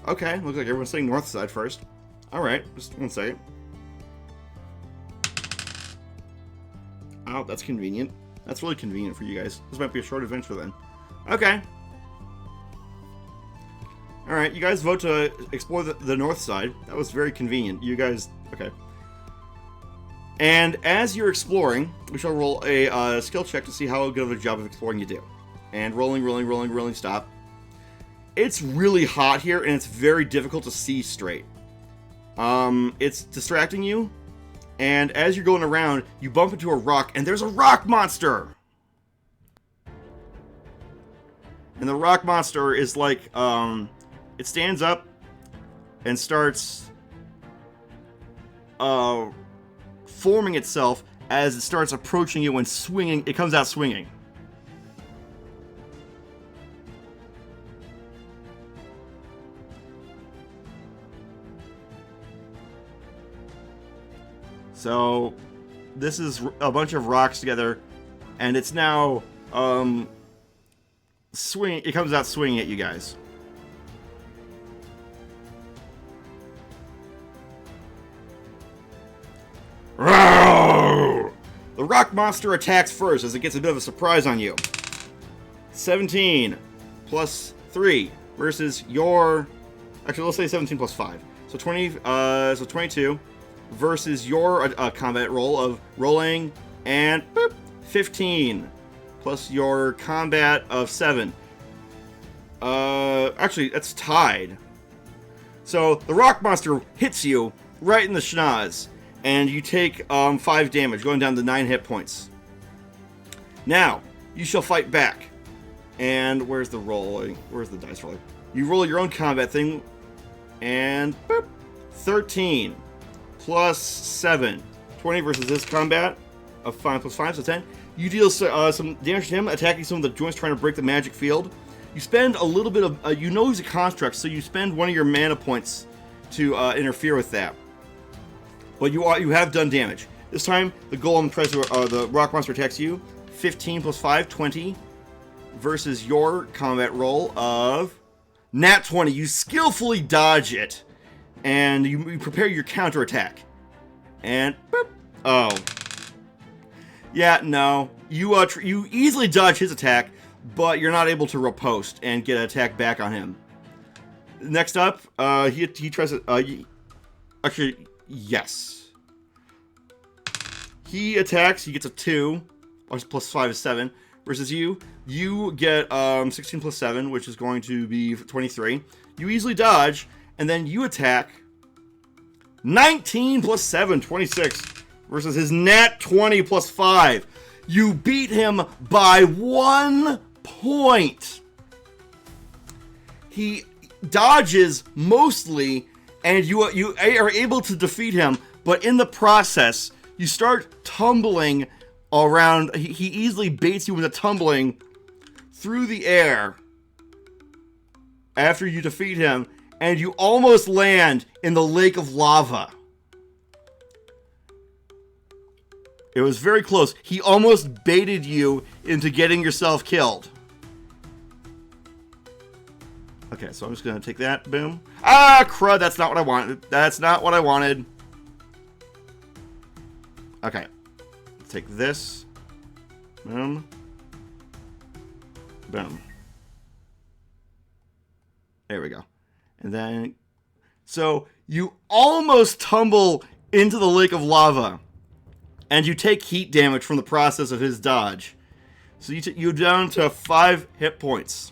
Okay, looks like everyone's saying north side first. Alright, just one second. Oh, that's convenient. That's really convenient for you guys. This might be a short adventure then. Okay. Alright, you guys vote to explore the north side. That was very convenient. You guys... Okay. And as you're exploring, we shall roll a skill check to see how good of a job of exploring you do. And rolling, stop. It's really hot here, and it's very difficult to see straight. It's distracting you, and as you're going around, you bump into a rock, and there's a rock monster! And the rock monster is like, it stands up and starts forming itself as it starts approaching you and swinging. It comes out swinging. So, this is a bunch of rocks together, and it's now, it comes out swinging at you guys. The rock monster attacks first as it gets a bit of a surprise on you. 17 plus 3 versus your... Actually, let's say 17 plus 5. So 22. Versus your combat roll of rolling and boop, 15 plus your combat of 7. Actually, that's tied. So the rock monster hits you right in the schnoz, and you take 5 damage, going down to 9 hit points. Now you shall fight back. And where's the rolling? Where's the dice rolling? You roll your own combat thing, and boop, 13. Plus 7. 20 versus this combat of 5 plus 5, so 10. You deal some damage to him, attacking some of the joints, trying to break the magic field. You spend a little bit of... you know he's a construct, so you spend one of your mana points to interfere with that. But you have done damage. This time, the golem tries to... the rock monster attacks you. 15 plus 5, 20. Versus your combat roll of... Nat 20. You skillfully dodge it. And you prepare your counterattack. And, boop. Oh. Yeah, no. You easily dodge his attack, but you're not able to riposte and get an attack back on him. Next up, he tries to, actually, yes. He attacks, he gets a 2, plus 5 is 7, versus you. You get 16 plus 7, which is going to be 23. You easily dodge, and then you attack 19 plus 7, 26, versus his nat 20 plus 5. You beat him by 1 point. He dodges mostly, and you are able to defeat him, but in the process, you start tumbling around. He easily baits you with a tumbling through the air after you defeat him, and you almost land in the lake of lava. It was very close. He almost baited you into getting yourself killed. Okay, so I'm just going to take that. Boom. Ah, crud. That's not what I wanted. That's not what I wanted. Okay. Take this. Boom. Boom. There we go. And then... So, you almost tumble into the lake of lava. And you take heat damage from the process of his dodge. So you're down to 5 hit points.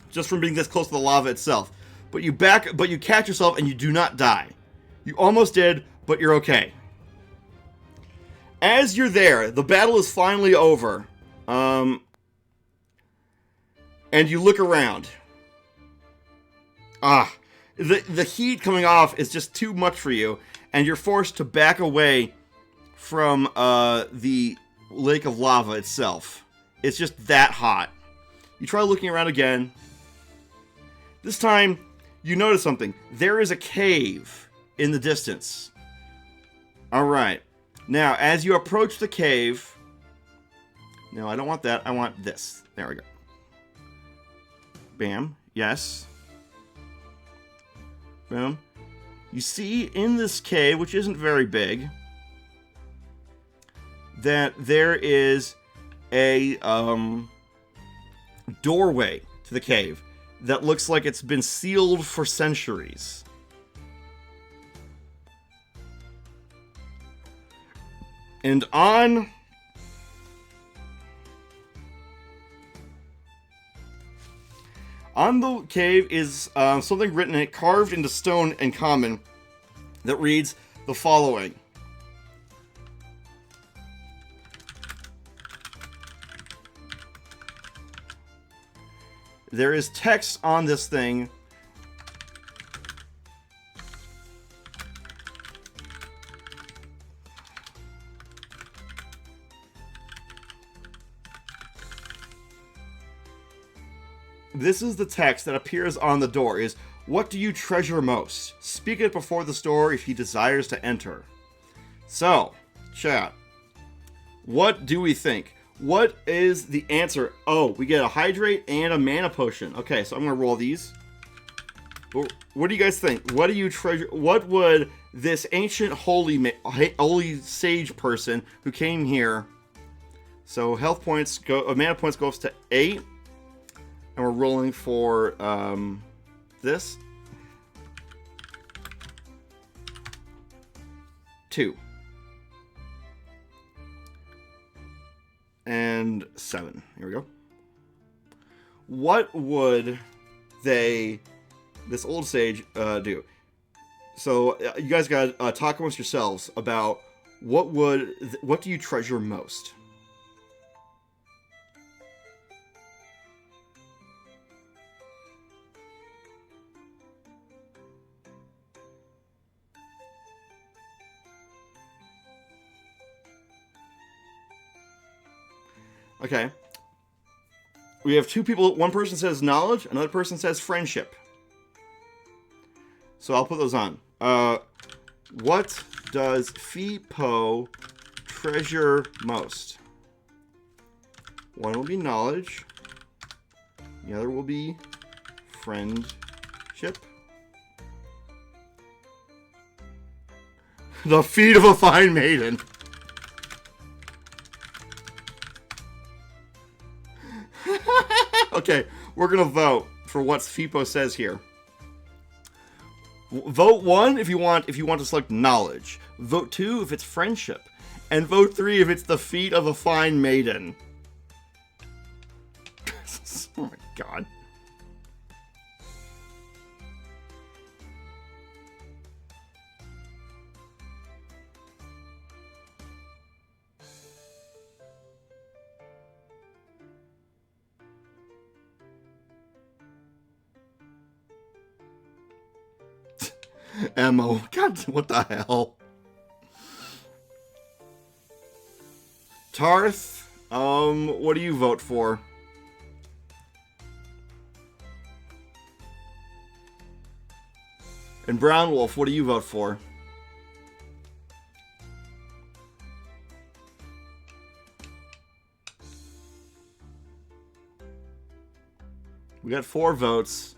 Just from being this close to the lava itself. But you catch yourself and you do not die. You almost did, but you're okay. As you're there, the battle is finally over. And you look around. The heat coming off is just too much for you. And you're forced to back away from the lake of lava itself. It's just that hot. You try looking around again. This time, you notice something. There is a cave in the distance. Alright. Now, as you approach the cave... No, I don't want that. I want this. There we go. Bam. Yes. Boom. You see in this cave, which isn't very big, that there is a doorway to the cave that looks like it's been sealed for centuries. And on the cave is something written in it, carved into stone and common, that reads the following. There is text on this thing. This is the text that appears on the door is, "What do you treasure most? Speak it before the store if he desires to enter." So, chat. What do we think? What is the answer? Oh, we get a hydrate and a mana potion. Okay, so I'm going to roll these. What do you guys think? What do you treasure? What would this ancient holy sage person who came here... So health points go... mana points goes to 8. And we're rolling for this. 2. And 7. Here we go. What would this old sage, do? So you guys got to talk amongst yourselves about what do you treasure most? Okay. We have 2 people. One person says knowledge, another person says friendship. So I'll put those on. What does Fipo treasure most? One will be knowledge. The other will be friendship. The feet of a fine maiden. Okay, we're gonna vote for what Fipo says here. Vote 1 if you want to select knowledge. Vote 2 if it's friendship. And vote 3 if it's the feet of a fine maiden. Oh my god. Ammo. God, what the hell? Tarth, what do you vote for? And Brown Wolf, what do you vote for? We got 4 votes.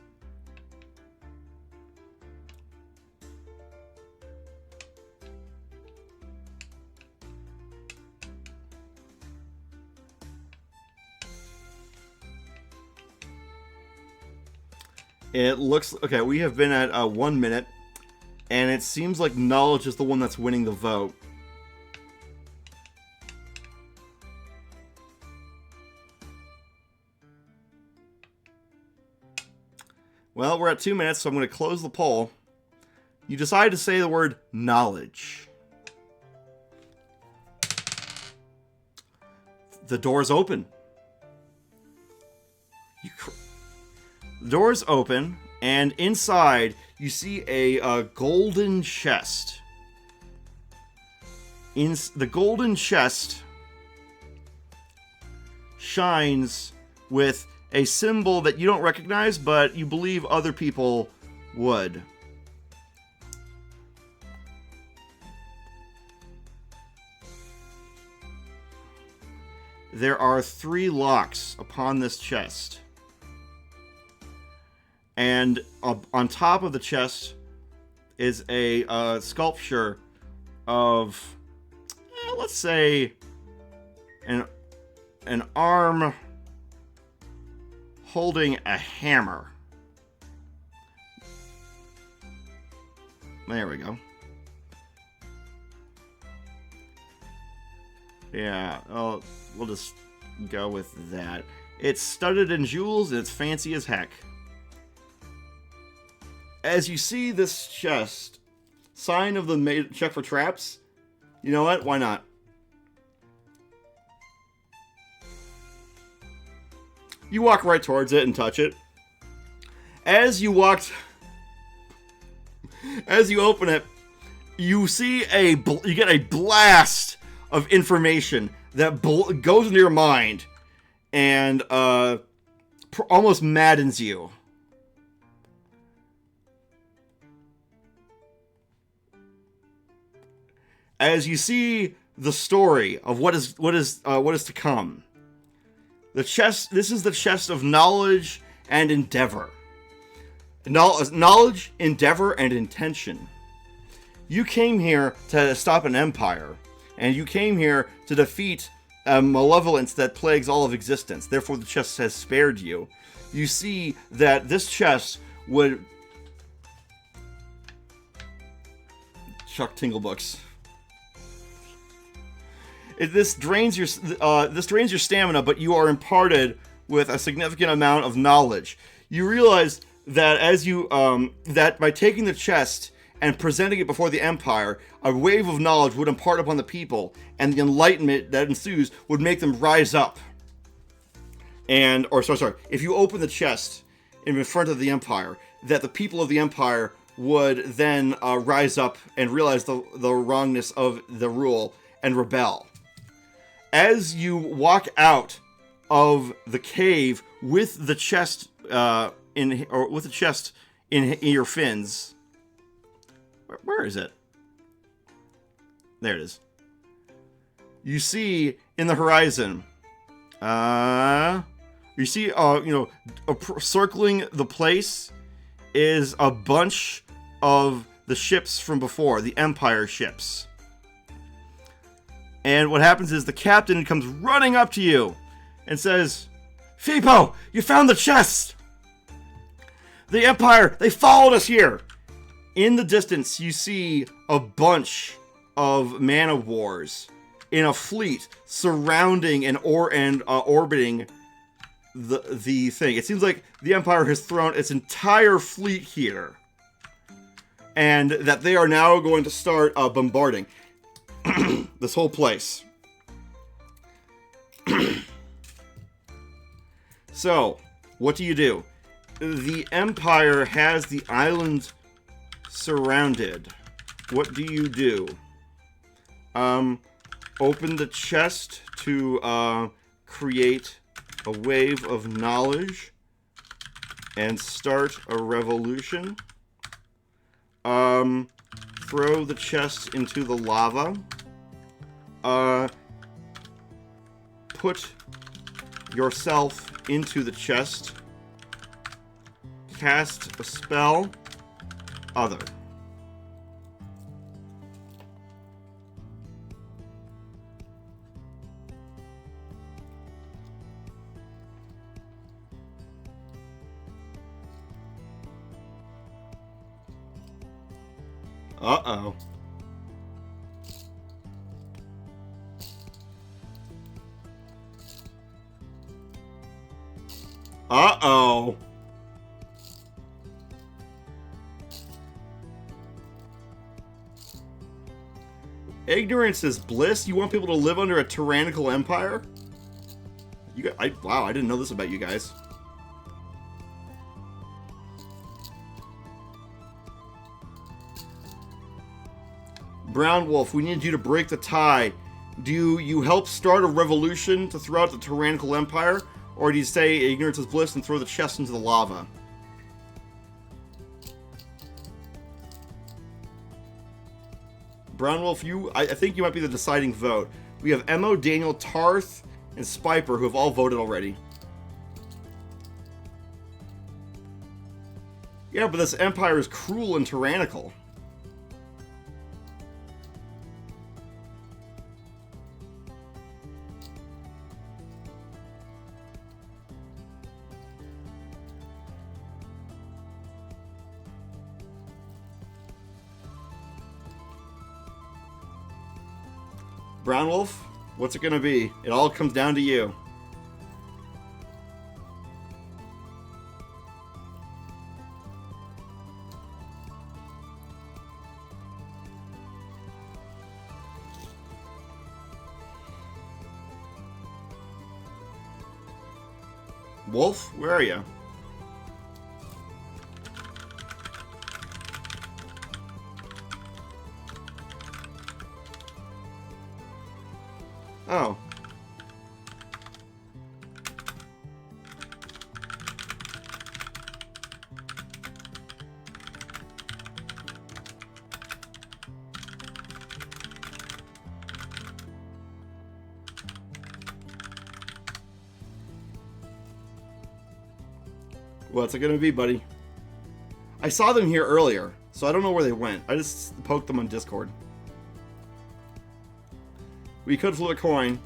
It looks... Okay, we have been at 1 minute, and it seems like knowledge is the one that's winning the vote. Well, we're at 2 minutes, so I'm going to close the poll. You decide to say the word knowledge. The door's open. The door's open, and inside you see a golden chest. The golden chest shines with a symbol that you don't recognize, but you believe other people would. There are 3 locks upon this chest. And on top of the chest is a sculpture of, let's say, an arm holding a hammer. There we go. Yeah, we'll just go with that. It's studded in jewels and it's fancy as heck. As you see this chest, sign of the check for traps, you know what? Why not? You walk right towards it and touch it. As you open it, you see you get a blast of information that goes into your mind and almost maddens you. As you see the story of what is to come. This is the chest of knowledge and endeavor. Knowledge, endeavor, and intention. You came here to stop an empire, and you came here to defeat a malevolence that plagues all of existence. Therefore, the chest has spared you. You see that this chest would... Chuck Tingle books. This drains your stamina, but you are imparted with a significant amount of knowledge. You realize that that by taking the chest and presenting it before the Empire, a wave of knowledge would impart upon the people, and the enlightenment that ensues would make them rise up. If you open the chest in front of the Empire, that the people of the Empire would then rise up and realize the wrongness of the rule and rebel. As you walk out of the cave with the chest in your fins, where is it? There it is. You see in the horizon, circling the place is a bunch of the ships from before, the Empire ships. And what happens is the captain comes running up to you and says, "Fipo, you found the chest! The Empire, they followed us here! In the distance, you see a bunch of man-of-wars in a fleet surrounding and orbiting the thing. It seems like the Empire has thrown its entire fleet here, and that they are now going to start bombarding this whole place. So, what do? The Empire has the island surrounded. What do you do? Open the chest to create a wave of knowledge and start a revolution. Throw the chest into the lava. Put yourself into the chest. Cast a spell. Other. Uh-oh. Uh-oh. Ignorance is bliss? You want people to live under a tyrannical empire? Wow, I didn't know this about you guys. Brown Wolf, we need you to break the tie. Do you help start a revolution to throw out the tyrannical empire? Or do you say ignorance is bliss and throw the chest into the lava? Brown Wolf, I think you might be the deciding vote. We have Emo, Daniel, Tarth, and Spiper who have all voted already. Yeah, but this empire is cruel and tyrannical. Brown Wolf, what's it gonna be? It all comes down to you. Wolf, where are you? Oh. What's it gonna be, buddy? I saw them here earlier, so I don't know where they went. I just poked them on Discord. We could flip a coin.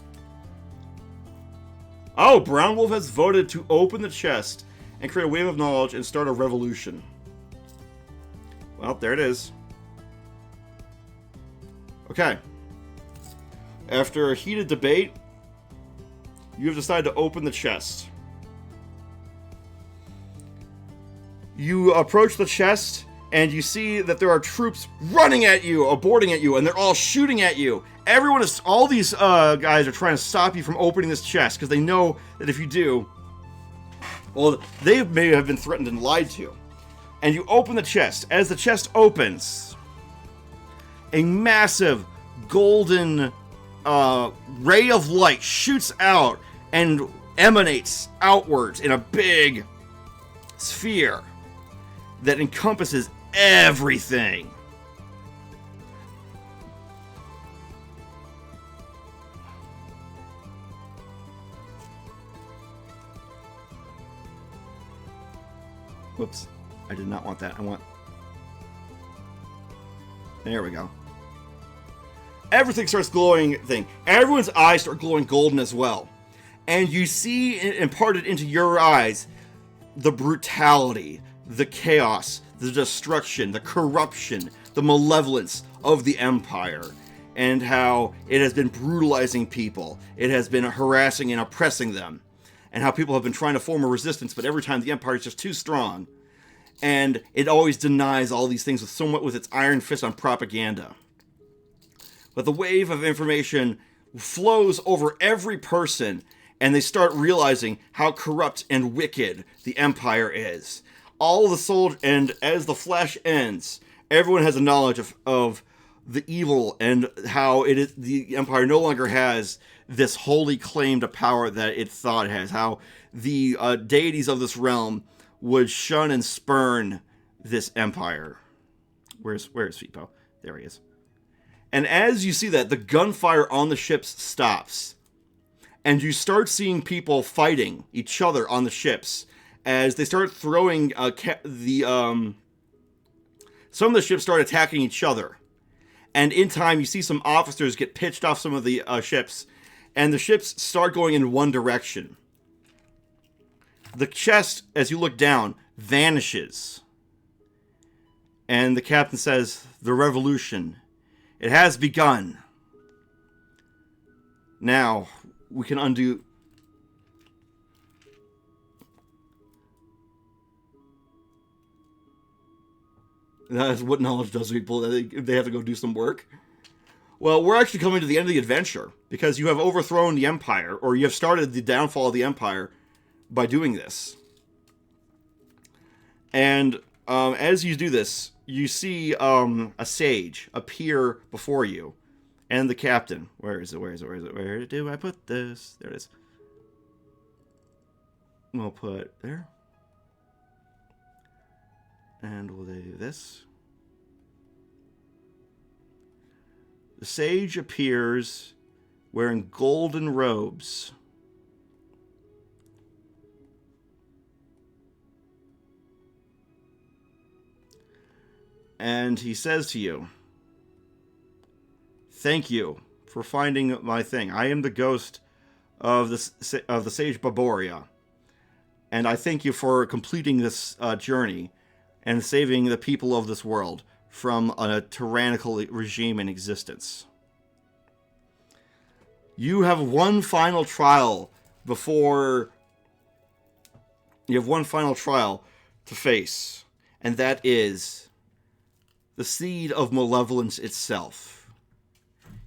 Oh, Brown Wolf has voted to open the chest and create a wave of knowledge and start a revolution. Well, there it is. Okay. After a heated debate, you have decided to open the chest. You approach the chest, and you see that there are troops running at you, boarding at you, and they're all shooting at you. All these guys are trying to stop you from opening this chest, because they know that if you do, well, they may have been threatened and lied to. And you open the chest. As the chest opens, a massive golden ray of light shoots out and emanates outwards in a big sphere that encompasses everything. Whoops. I did not want that. There we go. Everything starts glowing thing. Everyone's eyes start glowing golden as well. And you see imparted into your eyes the brutality, the chaos, the destruction, the corruption, the malevolence of the Empire, and how it has been brutalizing people. It has been harassing and oppressing them, and how people have been trying to form a resistance, but every time the Empire is just too strong, and it always denies all these things with its iron fist on propaganda. But the wave of information flows over every person, and they start realizing how corrupt and wicked the Empire is. All the soldiers, and as the Flash ends, everyone has a knowledge of the evil and how it is the Empire no longer has this holy claim to power that it thought it has. How the deities of this realm would shun and spurn this Empire. Where's Fipo? There he is. And as you see that, the gunfire on the ships stops. And you start seeing people fighting each other on the ships as they start throwing some of the ships start attacking each other. And in time, you see some officers get pitched off some of the ships, and the ships start going in one direction. The chest, as you look down, vanishes. And the captain says, "The revolution, it has begun. Now, we can undo..." That's what knowledge does to people. They have to go do some work. Well, we're actually coming to the end of the adventure, because you have overthrown the Empire, or you have started the downfall of the Empire by doing this. And as you do this, you see a sage appear before you, and the captain. Where is it? Where do I put this? There it is. We'll put there. And we'll do this. The sage appears wearing golden robes. And he says to you, "Thank you for finding my thing. I am the ghost of the sage Baboria. And I thank you for completing this journey and saving the people of this world from a tyrannical regime in existence. You have one final trial before... You have one final trial to face, and that is the seed of malevolence itself.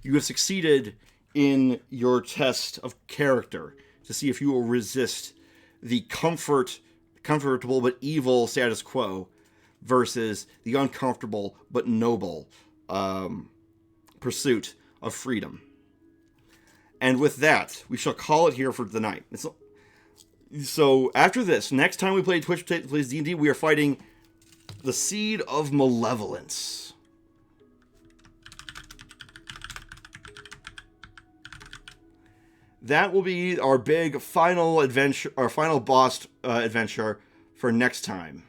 You have succeeded in your test of character to see if you will resist the comfortable but evil status quo versus the uncomfortable but noble pursuit of freedom. And with that, we shall call it here for the night. So after this, next time we play Twitch Plays D&D, we are fighting the Seed of Malevolence. That will be our big final adventure, our final boss adventure for next time.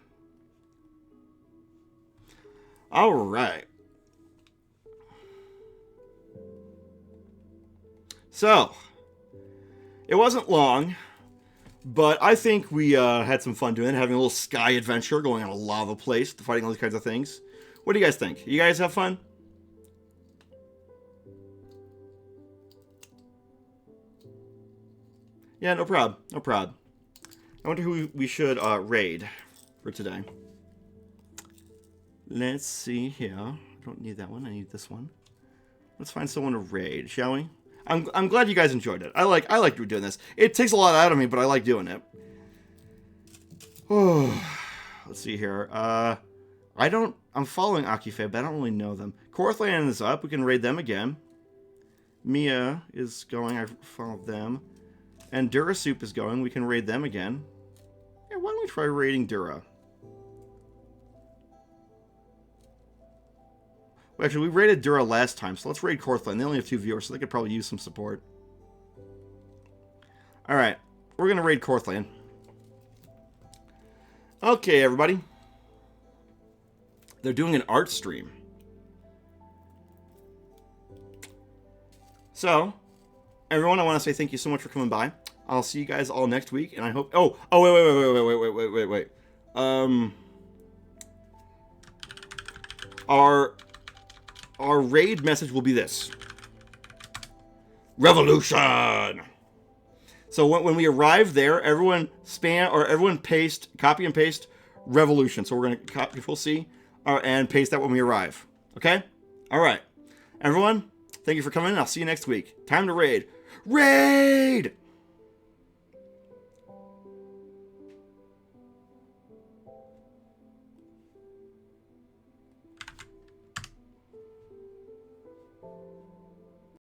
All right. So, it wasn't long, but I think we had some fun doing it, having a little sky adventure, going on a lava place, fighting all these kinds of things. What do you guys think? You guys have fun? Yeah, no problem. No problem. I wonder who we should raid for today. Let's see here. I don't need that one. I need this one. Let's find someone to raid, shall we? I'm glad you guys enjoyed it. I like doing this. It takes a lot out of me, but I like doing it. Oh, let's see here. I'm following Akife, but I don't really know them. Korthland is up. We can raid them again. Mia is going. I followed them. And Durasup is going. We can raid them again. Yeah, why don't we try raiding Dura? Well, actually, we raided Dura last time, so let's raid Korthland. They only have 2 viewers, so they could probably use some support. Alright, we're going to raid Korthland. Okay, everybody. They're doing an art stream. So, everyone, I want to say thank you so much for coming by. I'll see you guys all next week, and I hope... wait. our raid message will be this: Revolution. So when we arrive there, everyone copy and paste Revolution. So we're going to copy Control C and paste that when we arrive. Okay? All right. Everyone, thank you for coming in. I'll see you next week. Time to raid. Raid!